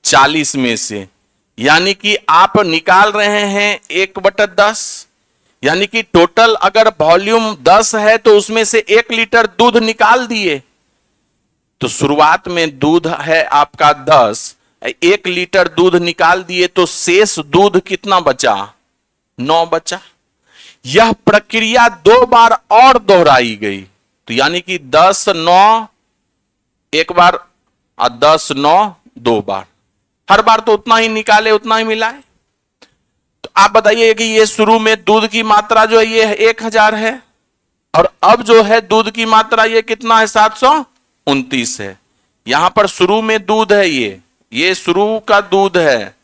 Speaker 1: 40 में से, यानी कि आप निकाल रहे हैं 1/10, यानी कि टोटल अगर वॉल्यूम 10 है तो उसमें से 1 लीटर दूध निकाल दिए। तो शुरुआत में दूध है आपका 10, 1 लीटर दूध निकाल दिए तो शेष दूध कितना बचा 9 बचा। यह प्रक्रिया 2 बार और दोहराई गई, तो यानी कि 10 9 एक बार और 10 9 2 बार, हर बार तो उतना ही निकाले उतना ही मिलाए। तो आप बताइए कि ये शुरू में दूध की मात्रा जो है ये 1000 है, और अब जो है दूध की मात्रा ये कितना है 729 है। यहां पर शुरू में दूध है, ये शुरू का दूध है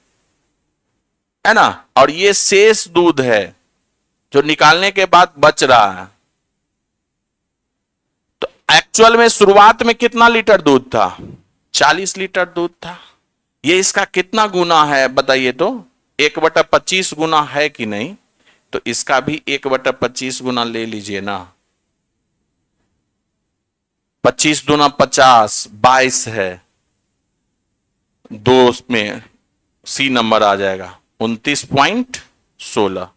Speaker 1: ना, और ये शेष दूध है जो निकालने के बाद बच रहा है। तो एक्चुअल में शुरुआत में कितना लीटर दूध था 40 लीटर दूध था। ये इसका कितना गुना है बताइए तो, 1/25 गुना है कि नहीं। तो इसका भी 1/25 गुना ले लीजिए ना, 25 दूना 50, 22 है, 2 में सी नंबर आ जाएगा 29.16।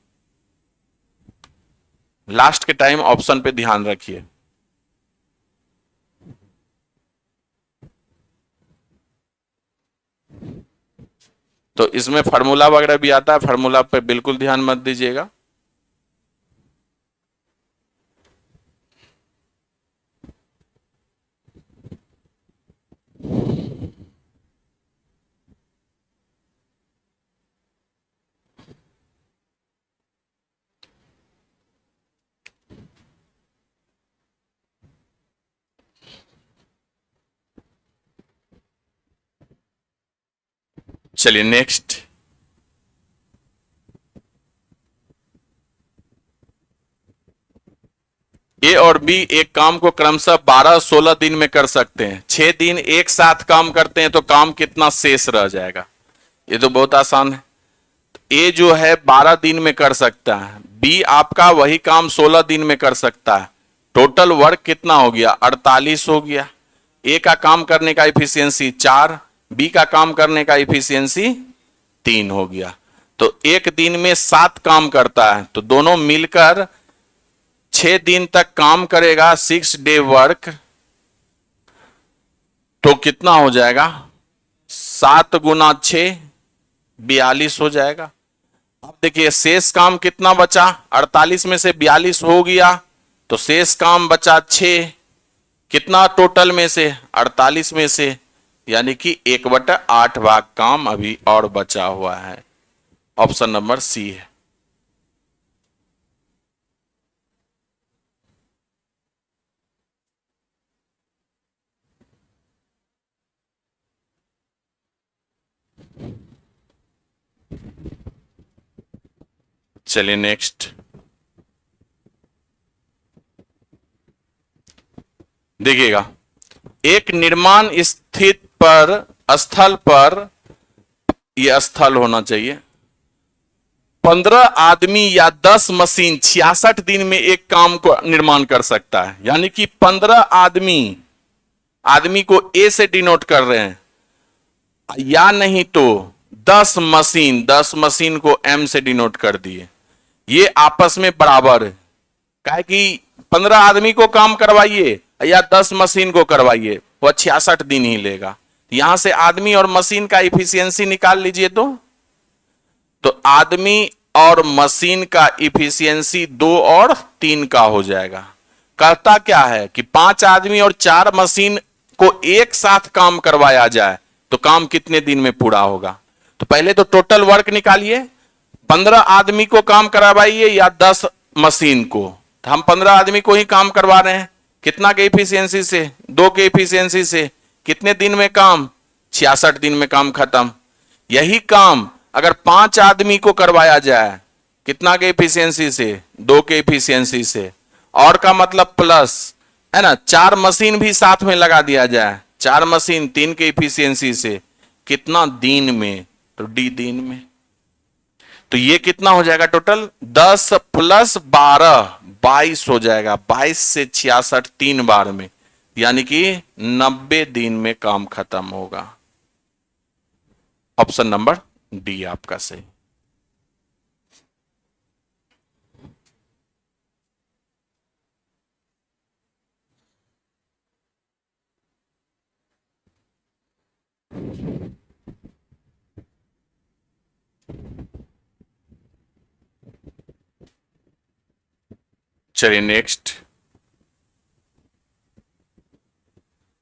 Speaker 1: लास्ट के टाइम ऑप्शन पे ध्यान रखिए। तो इसमें फार्मूला वगैरह भी आता है, फार्मूला पे बिल्कुल ध्यान मत दीजिएगा। चलिए नेक्स्ट। ए और बी एक काम को क्रमशः 12-16 दिन में कर सकते हैं। 6 दिन एक साथ काम करते हैं तो काम कितना शेष रह जाएगा? ये तो बहुत आसान है। ए जो है 12 दिन में कर सकता है, बी आपका वही काम 16 दिन में कर सकता है। टोटल वर्क कितना हो गया? 48 हो गया। ए का काम करने का इफिशियंसी 4, बी का काम करने का इफिशियंसी 3 हो गया। तो एक दिन में 7 काम करता है, तो दोनों मिलकर 6 दिन तक काम करेगा, 6 डे वर्क। तो कितना हो जाएगा? 7 गुना 6 42 हो जाएगा। अब देखिए शेष काम कितना बचा? 48 में से 42 हो गया तो शेष काम बचा 6। कितना टोटल में से? 48 में से, यानी कि 1/8 भाग काम अभी और बचा हुआ है। ऑप्शन नंबर सी है। चलिए नेक्स्ट देखिएगा। एक निर्माण स्थित पर स्थल पर, यह स्थल होना चाहिए, 15 आदमी या 10 मशीन 66 दिन में एक काम को निर्माण कर सकता है। यानी कि 15 आदमी को ए से डिनोट कर रहे हैं, या नहीं तो 10 मशीन को एम से डिनोट कर दिए। ये आपस में बराबर है। काहे कि 15 आदमी को काम करवाइए या 10 मशीन को करवाइए, वह 66 दिन ही लेगा। यहां से आदमी और मशीन का इफिशियंसी निकाल लीजिए। तो आदमी और मशीन का इफिशियंसी 2 और 3 का हो जाएगा। कहता क्या है कि 5 आदमी और 4 मशीन को एक साथ काम करवाया जाए तो काम कितने दिन में पूरा होगा? तो पहले तो टोटल वर्क निकालिए। 15 आदमी को काम करवाइए या 10 मशीन को। तो हम 15 आदमी को ही काम करवा रहे हैं। कितना के इफिशियंसी से? 2 के इफिशियंसी से। कितने दिन में काम? 66 दिन में काम खत्म। यही काम अगर 5 आदमी को करवाया जाए, कितना के इफिशियंसी से? 2 के इफिशियंसी से। और का मतलब प्लस है ना, 4 मशीन भी साथ में लगा दिया जाए, 4 मशीन 3 के इफिशियंसी से। कितना दिन में? तो डी दिन में। तो ये कितना हो जाएगा टोटल? 10 + 12 22 हो जाएगा। 22 से 66 3 बार में, यानी कि 90 दिन में काम खत्म होगा। ऑप्शन नंबर डी आपका सही। चलिए नेक्स्ट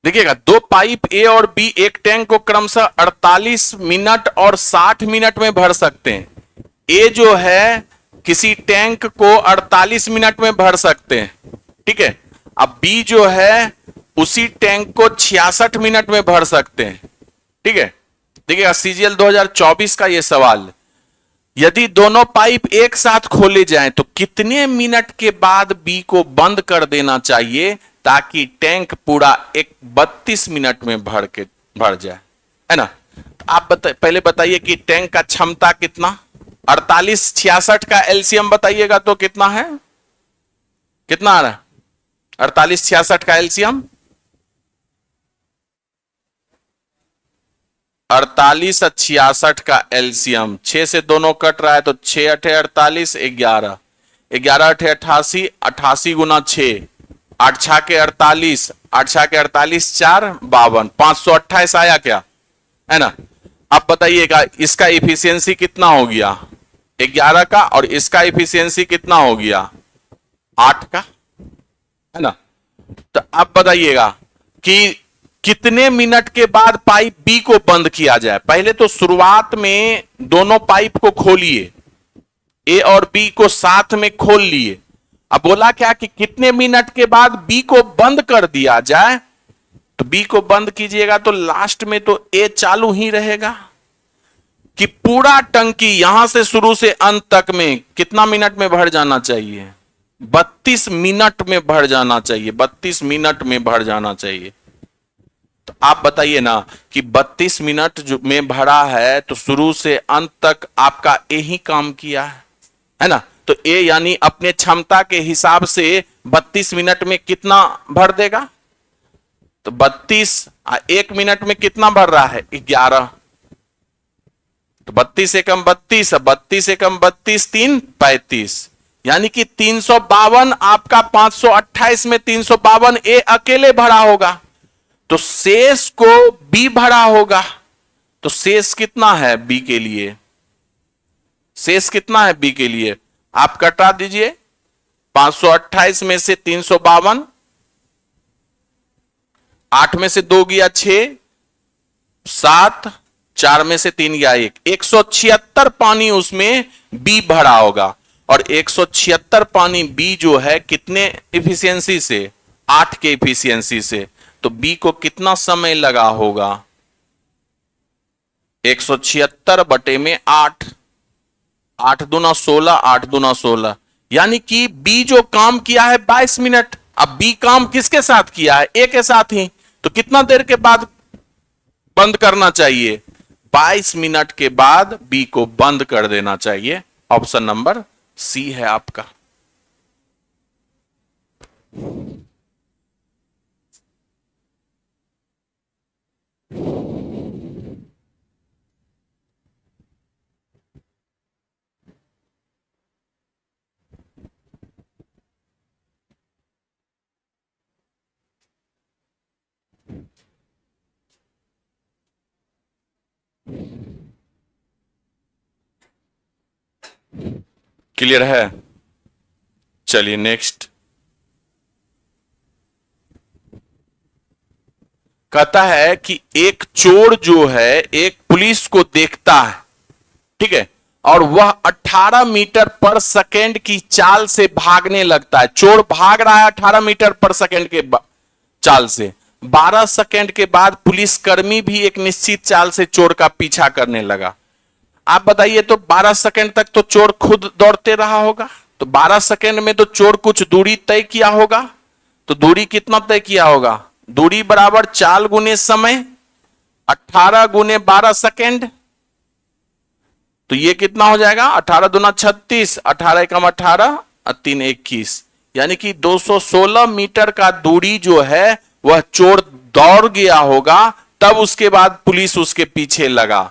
Speaker 1: देखिएगा। 2 पाइप ए और बी एक टैंक को क्रमशः 48 मिनट और 60 मिनट में भर सकते हैं। ए जो है किसी टैंक को 48 मिनट में भर सकते हैं, ठीक है। अब बी जो है उसी टैंक को 66 मिनट में भर सकते हैं, ठीक है। देखिएगा सीजीएल 2024 का यह सवाल, यदि दोनों पाइप एक साथ खोले जाएं तो कितने मिनट के बाद बी को बंद कर देना चाहिए ताकि टैंक पूरा 32 मिनट में भर जाए, है ना। तो आप पहले बताइए कि टैंक का क्षमता कितना? 48 66 का एलसीएम बताइएगा तो कितना है? कितना आ रहा है? 48 66 का एलसीएम 48 और 66 का एलसीएम 6 से दोनों कट रहा है तो 6 8 48 11 11 8 88 88 गुना 6 8 6 के 48 8 6 के 48 4 52 528 आया क्या, है ना। अब बताइएगा इसका इफिशियंसी कितना हो गया, 11 का, और इसका इफिशियंसी कितना हो गया, 8 का, है ना। तो अब बताइएगा कि कितने मिनट के बाद पाइप बी को बंद किया जाए। पहले तो शुरुआत में दोनों पाइप को खोलिए, ए और बी को साथ में खोल लिए। अब बोला क्या कि कितने मिनट के बाद बी को बंद कर दिया जाए, तो बी को बंद कीजिएगा तो लास्ट में तो ए चालू ही रहेगा। कि पूरा टंकी यहां से शुरू से अंत तक में कितना मिनट में भर जाना चाहिए, 32 मिनट में भर जाना चाहिए, 32 मिनट में भर जाना चाहिए। तो आप बताइए ना कि 32 मिनट जो में भरा है तो शुरू से अंत तक आपका ए ही काम किया है ना। तो ए यानी अपने क्षमता के हिसाब से 32 मिनट में कितना भर देगा, तो 32 1 मिनट में कितना भर रहा है, 11। तो 32 एकम 32, 32 एकम 32, 3 35, यानी कि 352 आपका 528 में 352 ए अकेले भरा होगा, तो शेष को बी भरा होगा। तो शेष कितना है बी के लिए, शेष कितना है बी के लिए, आप कटा दीजिए। 528 में से 352, 8 में से 2 गया 6, 7, 4 में से 3 गया 1, 176 पानी उसमें बी भरा होगा। और 176 पानी बी जो है कितने इफिशियंसी से, 8 के इफिशियंसी से, तो बी को कितना समय लगा होगा, 176 बटे में 8, 8 दूना 16, 8 दूना 16, यानी कि बी जो काम किया है 22 मिनट। अब बी काम किसके साथ किया है, ए के साथ ही, तो कितना देर के बाद बंद करना चाहिए, 22 मिनट के बाद बी को बंद कर देना चाहिए। ऑप्शन नंबर सी है आपका। क्लियर है, चलिए नेक्स्ट। कहता है कि एक चोर जो है एक पुलिस को देखता है, ठीक है, और वह 18 मीटर पर सेकेंड की चाल से भागने लगता है। चोर भाग रहा है 18 मीटर पर सेकेंड के चाल से। 12 सेकेंड के बाद पुलिसकर्मी भी एक निश्चित चाल से चोर का पीछा करने लगा। आप बताइए, तो 12 सेकेंड तक तो चोर खुद दौड़ते रहा होगा, तो 12 सेकेंड में तो चोर कुछ दूरी तय किया होगा। तो दूरी कितना तय किया होगा, दूरी बराबर चाल गुने समय, 18 गुने 12 सेकेंड, तो ये कितना हो जाएगा, 18 दूना 36, 18 एकम 18 और 3 21, यानी कि 216 मीटर का दूरी जो है वह चोर दौड़ गया होगा। तब उसके बाद पुलिस उसके पीछे लगा।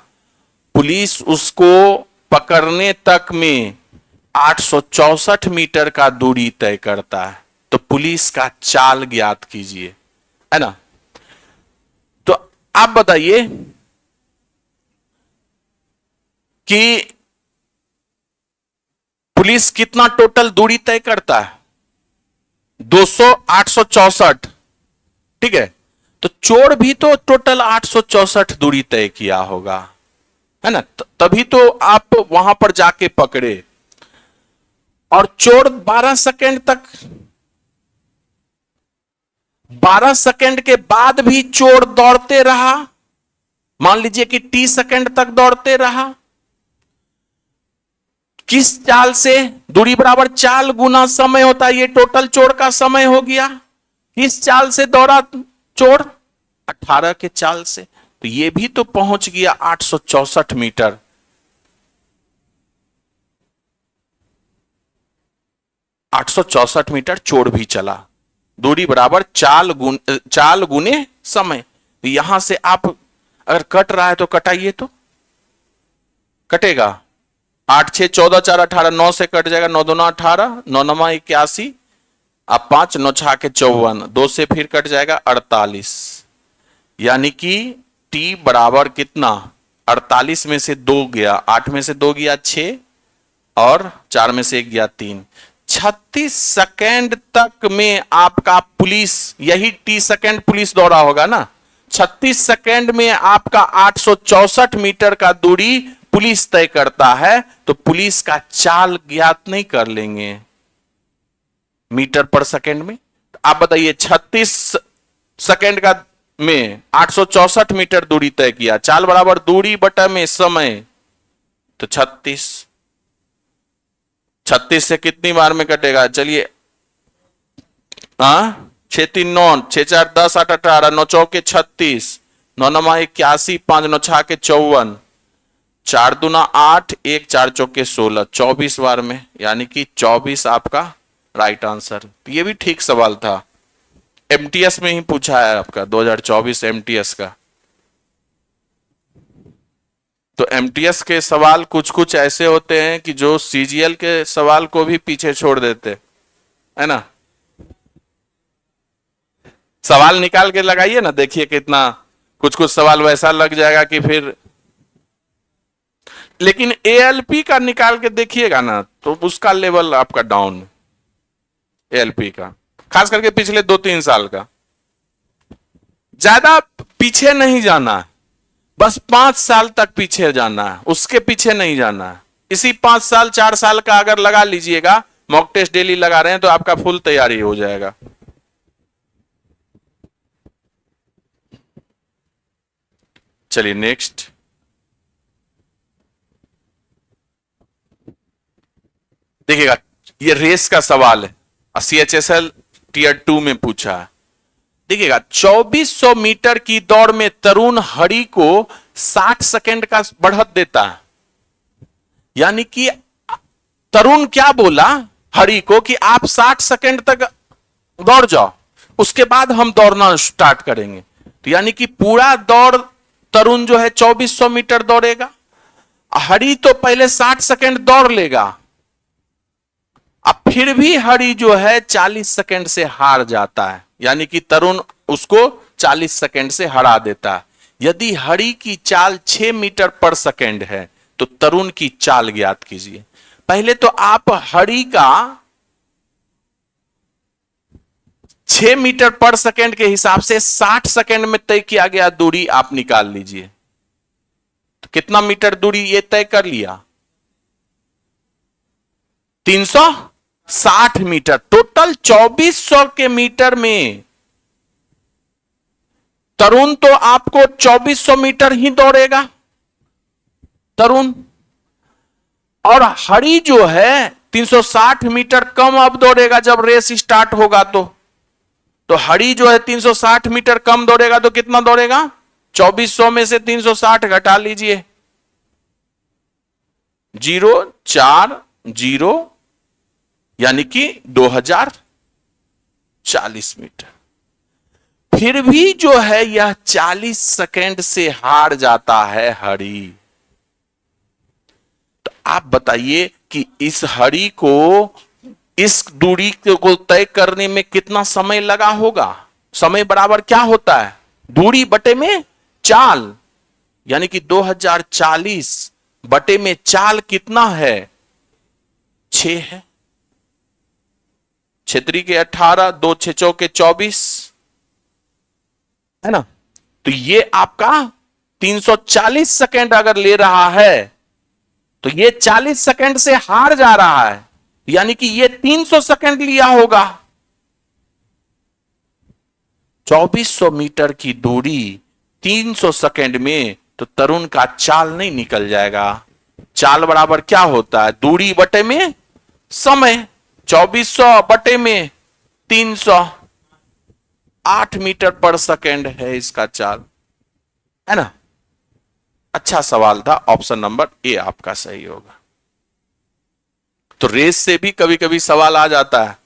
Speaker 1: पुलिस उसको पकड़ने तक में 864 मीटर का दूरी तय करता है। तो पुलिस का चाल ज्ञात कीजिए, है ना। तो आप बताइए कि पुलिस कितना टोटल दूरी तय करता है, 200 864, ठीक है। तो चोर भी तो टोटल 864 दूरी तय किया होगा, है ना, तभी तो आप वहां पर जाके पकड़े। और चोर 12 सेकेंड तक, 12 सेकेंड के बाद भी चोर दौड़ते रहा। मान लीजिए कि 30 सेकेंड तक दौड़ते रहा। किस चाल से, दूरी बराबर चाल गुना समय होता है, ये टोटल चोर का समय हो गया। किस चाल से दौड़ा चोर, 18 के चाल से, तो ये भी तो पहुंच गया 864 मीटर। आठ सौ चौसठ मीटर चोर भी चला। दूरी बराबर चाल गुने समय। यहां से आप अगर कट रहा है तो कटाइए, तो कटेगा 8 6 14 4 18, 9 से कट जाएगा, 9 दूना 18, 9 नमा 81, अब 5 9 6 के 54, 2 से फिर कट जाएगा 48, यानी कि टी बराबर कितना 48 में से 2 गया, 8 में से 2 गया 6, और 4 में से 1 गया 3। 36 सेकेंड तक में आपका पुलिस, यही 30 सेकेंड पुलिस दौड़ा होगा ना, 36 सेकेंड में आपका 864 मीटर का दूरी पुलिस तय करता है, तो पुलिस का चाल ज्ञात नहीं कर लेंगे मीटर पर सेकेंड में? आप बताइए, 36 सेकेंड का में 864 मीटर दूरी तय किया, चाल बराबर दूरी बटा में समय, तो 36 से कितनी बार में कटेगा? चलिए, हाँ, 6 3 9, 6 4 10 8 18, 9 चौके 36, 9 9 81, 5 9 6 के 54, 4 दूना 8, 1 4 चौके 16, 24 बार में, यानी कि 24 आपका राइट आंसर। ये भी ठीक सवाल था, एमटीएस में ही पूछा है आपका, 2024 एमटीएस का। तो एमटीएस के सवाल कुछ कुछ ऐसे होते हैं कि जो सीजीएल के सवाल को भी पीछे छोड़ देते है ना। सवाल निकाल के लगाइए ना, देखिए कितना, कुछ कुछ सवाल वैसा लग जाएगा कि फिर, लेकिन एएलपी का निकाल के देखिएगा ना तो उसका लेवल आपका डाउन, एएलपी का, खास करके पिछले 2 3 साल का। ज्यादा पीछे नहीं जाना है, बस 5 साल तक पीछे जाना है, उसके पीछे नहीं जाना है। इसी 5 साल 4 साल का अगर लगा लीजिएगा, मॉक टेस्ट डेली लगा रहे हैं, तो आपका फुल तैयारी हो जाएगा। चलिए नेक्स्ट, देखिएगा, ये रेस का सवाल है, सीएचएसएल टीयर 2 में पूछा है। देखिएगा, 2400 मीटर की दौड़ में तरुण हरि को 60 सेकेंड का बढ़त देता है। यानी कि तरुण क्या बोला हरि को कि आप 60 सेकेंड तक दौड़ जाओ, उसके बाद हम दौड़ना स्टार्ट करेंगे। तो यानी कि पूरा दौड़ तरुण जो है 2400 मीटर दौड़ेगा, हरि तो पहले 60 सेकेंड दौड़ लेगा, अब फिर भी हरि जो है 40 सेकेंड से हार जाता है, यानी कि तरुण उसको 40 सेकेंड से हरा देता है। यदि हरि की चाल 6 मीटर पर सेकेंड है तो तरुण की चाल ज्ञात कीजिए। पहले तो आप हरि का 6 मीटर पर सेकेंड के हिसाब से 60 सेकेंड में तय किया गया दूरी आप निकाल लीजिए। तो कितना मीटर दूरी ये तय कर लिया? 360 मीटर। टोटल 2400 के मीटर में तरुण तो आपको 2400 मीटर ही दौड़ेगा तरुण, और हरि जो है 360 मीटर कम अब दौड़ेगा जब रेस स्टार्ट होगा। तो हरि जो है 360 मीटर कम दौड़ेगा, तो कितना दौड़ेगा? 2400 में से 360 घटा लीजिए, 040, यानी कि 2040 मीटर। फिर भी जो है यह 40 सेकेंड से हार जाता है हरि। तो आप बताइए कि इस हरि को इस दूरी को तय करने में कितना समय लगा होगा? समय बराबर क्या होता है? दूरी बटे में चाल, यानी कि 2040 बटे में चाल कितना है? 6 है। क्षेत्री के 18, 2 6 चौके 24, है ना। तो ये आपका 340 सेकेंड अगर ले रहा है तो ये 40 सेकेंड से हार जा रहा है, यानी कि ये 300 सेकेंड लिया होगा। 2400 मीटर की दूरी 300 सेकेंड में, तो तरुण का चाल नहीं निकल जाएगा। चाल बराबर क्या होता है? दूरी बटे में समय। 2400 बटे में 300, 8 मीटर पर सेकेंड है इसका चाल, है ना। अच्छा सवाल था, ऑप्शन नंबर ए आपका सही होगा। तो रेस से भी कभी कभी सवाल आ जाता है।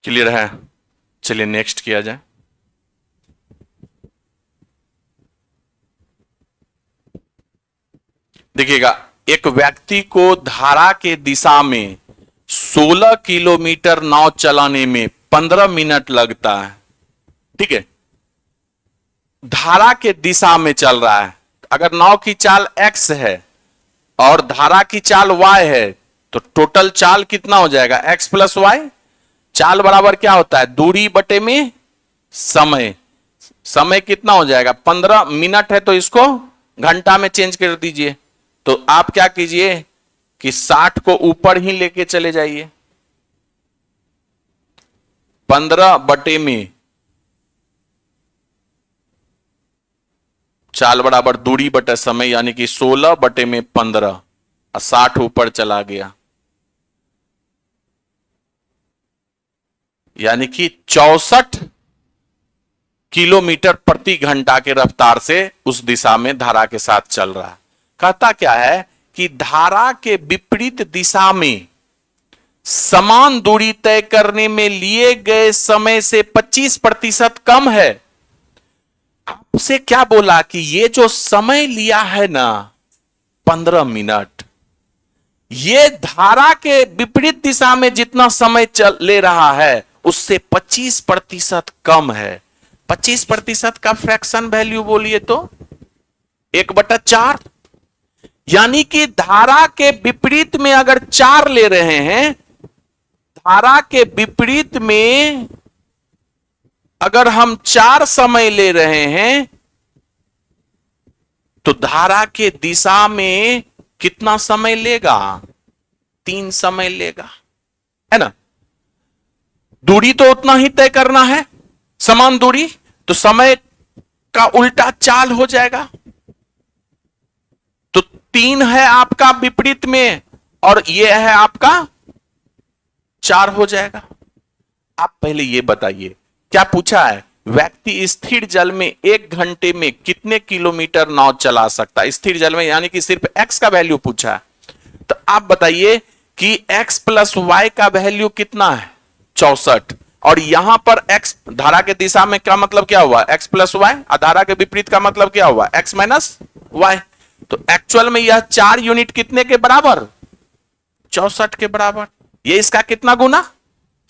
Speaker 1: क्लियर है? चलिए नेक्स्ट किया जाए। देखिएगा, एक व्यक्ति को धारा के दिशा में 16 किलोमीटर नाव चलाने में 15 मिनट लगता है। ठीक है, धारा के दिशा में चल रहा है। अगर नाव की चाल x है और धारा की चाल y है, तो टोटल चाल कितना हो जाएगा? x plus Y. चाल बराबर क्या होता है? दूरी बटे में समय। समय कितना हो जाएगा? 15 मिनट है तो इसको घंटा में चेंज कर दीजिए। तो आप क्या कीजिए कि 60 को ऊपर ही लेके चले जाइए। 15 बटे में चाल बराबर दूरी बटे समय, यानी कि 16 बटे में 15 और 60 ऊपर चला गया, यानी कि 64 किलोमीटर प्रति घंटा के रफ्तार से उस दिशा में धारा के साथ चल रहा है। कहता क्या है कि धारा के विपरीत दिशा में समान दूरी तय करने में लिए गए समय से 25% कम है। आपसे क्या बोला कि ये जो समय लिया है ना 15 मिनट, ये धारा के विपरीत दिशा में जितना समय चल ले रहा है उससे 25% कम है। 25% का फ्रैक्शन वैल्यू बोलिए तो 1/4, यानी कि धारा के विपरीत में अगर 4 ले रहे हैं, धारा के विपरीत में अगर हम 4 समय ले रहे हैं, तो धारा के दिशा में कितना समय लेगा? 3 समय लेगा, है ना? दूरी तो उतना ही तय करना है, समान दूरी, तो समय का उल्टा चाल हो जाएगा। तो 3 है आपका विपरीत में और यह है आपका 4 हो जाएगा। आप पहले यह बताइए, क्या पूछा है? व्यक्ति स्थिर जल में 1 घंटे में कितने किलोमीटर नाव चला सकता है? स्थिर जल में, यानी कि सिर्फ x का वैल्यू पूछा है। तो आप बताइए कि x प्लस वाई का वैल्यू कितना है? 64। और यहां पर x धारा के दिशा में क्या मतलब क्या हुआ? x plus Y. और धारा के विपरीत का मतलब क्या हुआ? x minus Y. तो एक्चुअल में यह 4 यूनिट कितने के बराबर? 64 के बराबर। ये इसका कितना गुना?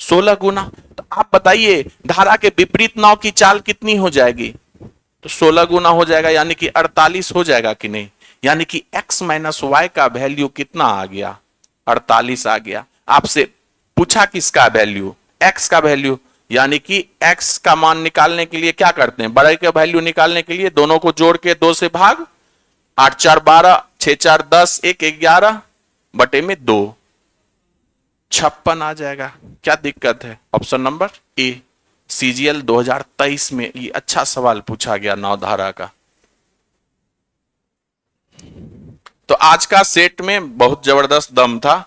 Speaker 1: 16 गुना। तो आप बताइए धारा के विपरीत नाव की चाल कितनी हो जाएगी? तो 16 गुना हो जाएगा, यानी कि 48 हो जाएगा कि नहीं? यानी कि x माइनस वाई का वैल्यू कितना आ गया? 48 आ गया। आपसे पूछा किसका वैल्यू? x का वैल्यू। यानी कि x का मान निकालने के लिए क्या करते हैं? बड़े का वैल्यू निकालने के लिए दोनों को जोड़ के 2 से भाग, 8 4 12, 6 4 10, 1 11 बटे में 2, 56 आ जाएगा। क्या दिक्कत है? Option number A. सीजीएल 2023 में ये अच्छा सवाल पूछा गया नौधारा का। तो आज का सेट में बहुत जबरदस्त दम था।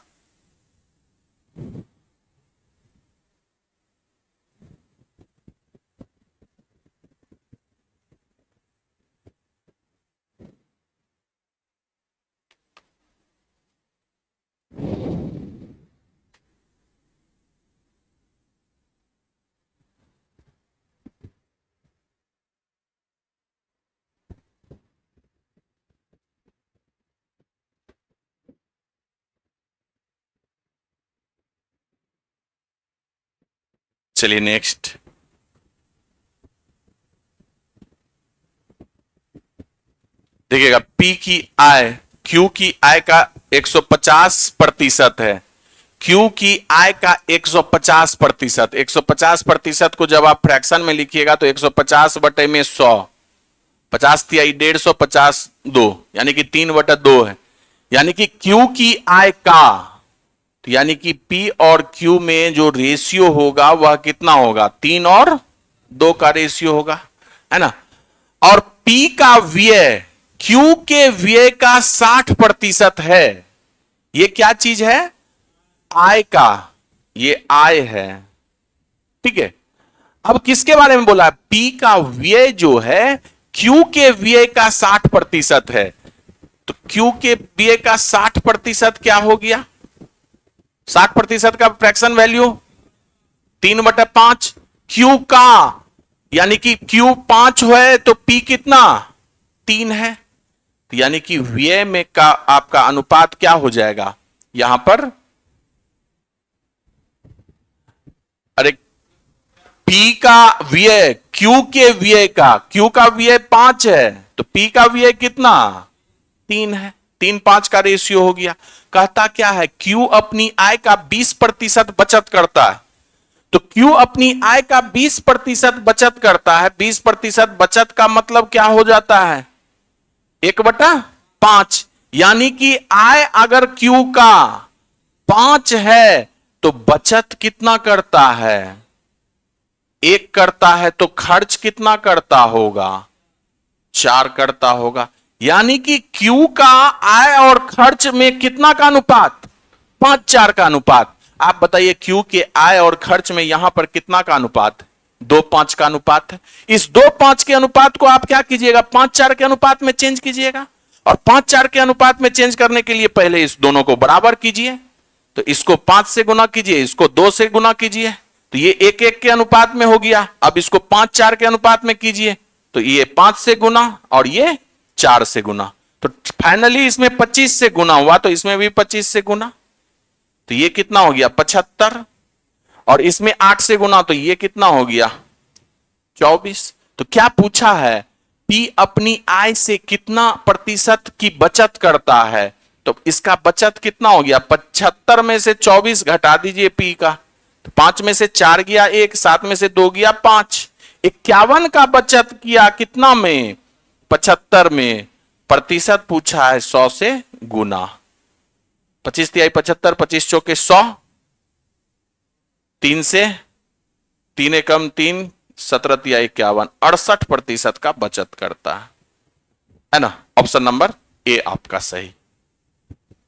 Speaker 1: चलिए नेक्स्ट। देखिएगा, P की आय Q की आय का 150% है। Q की आय का 150%, 150% को जब आप फ्रैक्शन में लिखिएगा तो 150 बटे में 100, 50 तिहाई 150, 50 2, यानी कि 3/2 है। यानी कि Q की आय का, यानी कि P और Q में जो रेशियो होगा वह कितना होगा? 3 और 2 का रेशियो होगा, है ना? और P का व्यय Q के व्यय का 60% है। ये क्या चीज है? आय का, ये आय है। ठीक है, अब किसके बारे में बोला? P का व्यय जो है Q के व्यय का 60% है। तो Q के व्यय का 60% क्या हो गया? 60% का फ्रैक्शन वैल्यू 3/5 Q का, यानी कि Q 5 है तो P कितना 3 है, तो यानी कि व्यय में का आपका अनुपात क्या हो जाएगा यहां पर, अरे P का व्यय Q के व्यय का, Q का व्यय 5 है तो P का व्यय कितना 3 है, 3:5 का रेशियो हो गया। कहता क्या है, Q अपनी आय का 20% बचत करता है, तो Q अपनी आय का 20% बचत करता है, 20% बचत का मतलब क्या हो जाता है 1/5, यानी कि आय अगर Q का 5 है तो बचत कितना करता है 1 करता है, तो खर्च कितना करता होगा 4 करता होगा, यानी कि Q का आय और खर्च में कितना का अनुपात 5:4 का अनुपात। आप बताइए Q के आय और खर्च में यहां पर कितना का अनुपात 2:5 का अनुपात है। इस 2:5 के अनुपात को आप क्या कीजिएगा 5:4 के अनुपात में चेंज कीजिएगा, और 5:4 के अनुपात में चेंज करने के लिए पहले इस दोनों को बराबर कीजिए, तो इसको 5 से गुना कीजिए, इसको 2 से गुना कीजिए, तो ये 1:1 के अनुपात में हो गया। अब इसको 5:4 के अनुपात में कीजिए, तो ये 5 से गुना और ये 4 से गुना, तो फाइनली इसमें 25 से गुना हुआ, तो इसमें भी 25 से गुना, तो ये कितना हो गया 75, और इसमें 8 से गुना, तो ये कितना हो गया 24। तो क्या पूछा है, P अपनी आय से कितना प्रतिशत की बचत करता है, तो इसका बचत कितना हो गया 75 में से 24 घटा दीजिए P का, तो 5 में से 4 गया 1, 7 में से 2 गया 5, 51 का बचत किया कितना में 75 में, प्रतिशत पूछा है 100 से गुना, 25 तिहाई 75, 25 चौके 100, 3 से 3 एकम 3, 17 तिहाई 51, 68% का बचत करता है ना। ऑप्शन नंबर ए आपका सही।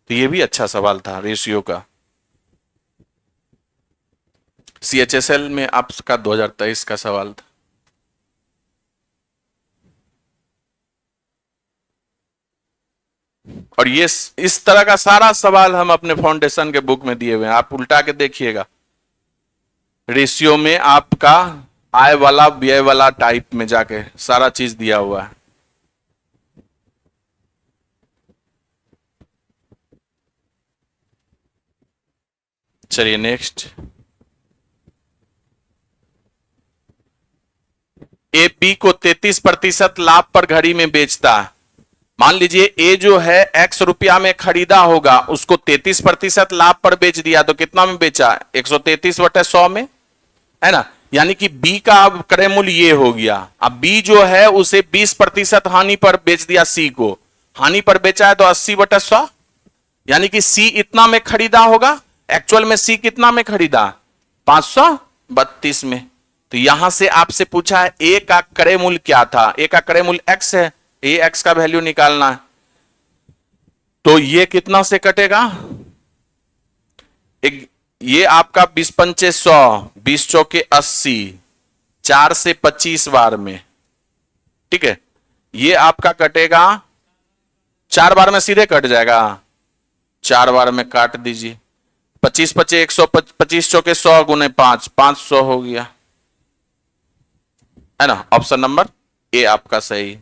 Speaker 1: तो ये भी अच्छा सवाल था रेशियो का, CHSL में आपका 2023 का सवाल था। और ये इस तरह का सारा सवाल हम अपने फाउंडेशन के बुक में दिए हुए हैं, आप उल्टा के देखिएगा, रेशियो में आपका आय वाला व्यय वाला टाइप में जाके सारा चीज दिया हुआ है। चलिए नेक्स्ट, ए बी को 33% लाभ पर घड़ी में बेचता है। मान लीजिए ए जो है x रुपया में खरीदा होगा, उसको 33% लाभ पर बेच दिया, तो कितना में बेचा 133/100 में, है ना, यानी कि बी का अब क्रय मूल्य ये हो गया। अब बी जो है उसे 20% हानि पर बेच दिया, सी को हानि पर बेचा है तो 80/100, यानी कि सी इतना में खरीदा होगा, एक्चुअल में सी कितना में खरीदा 532 में। तो यहां से आपसे पूछा है ए का क्रय मूल्य क्या था, ए का क्रय मूल्य x है, ए एक्स का वैल्यू निकालना है, तो ये कितना से कटेगा, एक ये आपका 20×5 100, 20 चौके 80, 4 से 25 बार में, ठीक है, ये आपका कटेगा 4 बार में सीधे कट जाएगा, 4 बार में काट दीजिए, 25×5 100, 25 चौके 100 गुने 5, 500 हो गया, है ना। ऑप्शन नंबर ए आपका सही।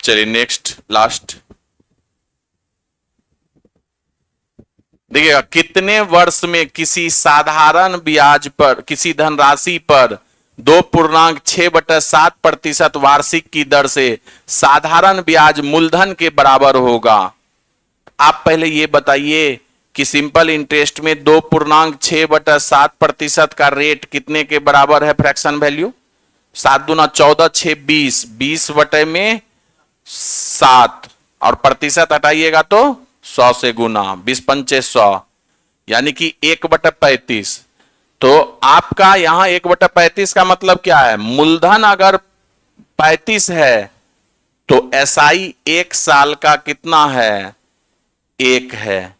Speaker 1: चलिए नेक्स्ट लास्ट, देखिएगा कितने वर्ष में किसी साधारण ब्याज पर किसी धनराशि पर 2.6/7% वार्षिक की दर से साधारण ब्याज मूलधन के बराबर होगा। आप पहले ये बताइए कि सिंपल इंटरेस्ट में 2.6/7% का रेट कितने के बराबर है, फ्रैक्शन वैल्यू 7 दूना 14, 6 20, 20/7 और प्रतिशत हटाइएगा तो 100 से गुना, 20×5 100, यानी कि 1/35। तो आपका यहां 1/35 का मतलब क्या है, मूलधन अगर 35 है तो एसआई 1 साल का कितना है 1 है,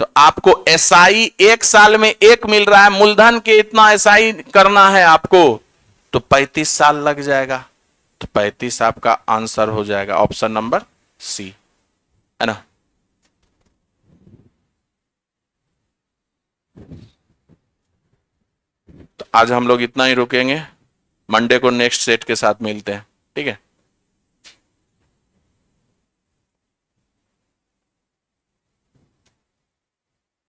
Speaker 1: तो आपको एसआई 1 साल में 1 मिल रहा है, मूलधन के इतना एसआई करना है आपको, तो 35 साल लग जाएगा, तो 35 आपका आंसर हो जाएगा, ऑप्शन नंबर सी, है ना। आज हम लोग इतना ही रुकेंगे, मंडे को नेक्स्ट सेट के साथ मिलते हैं, ठीक है।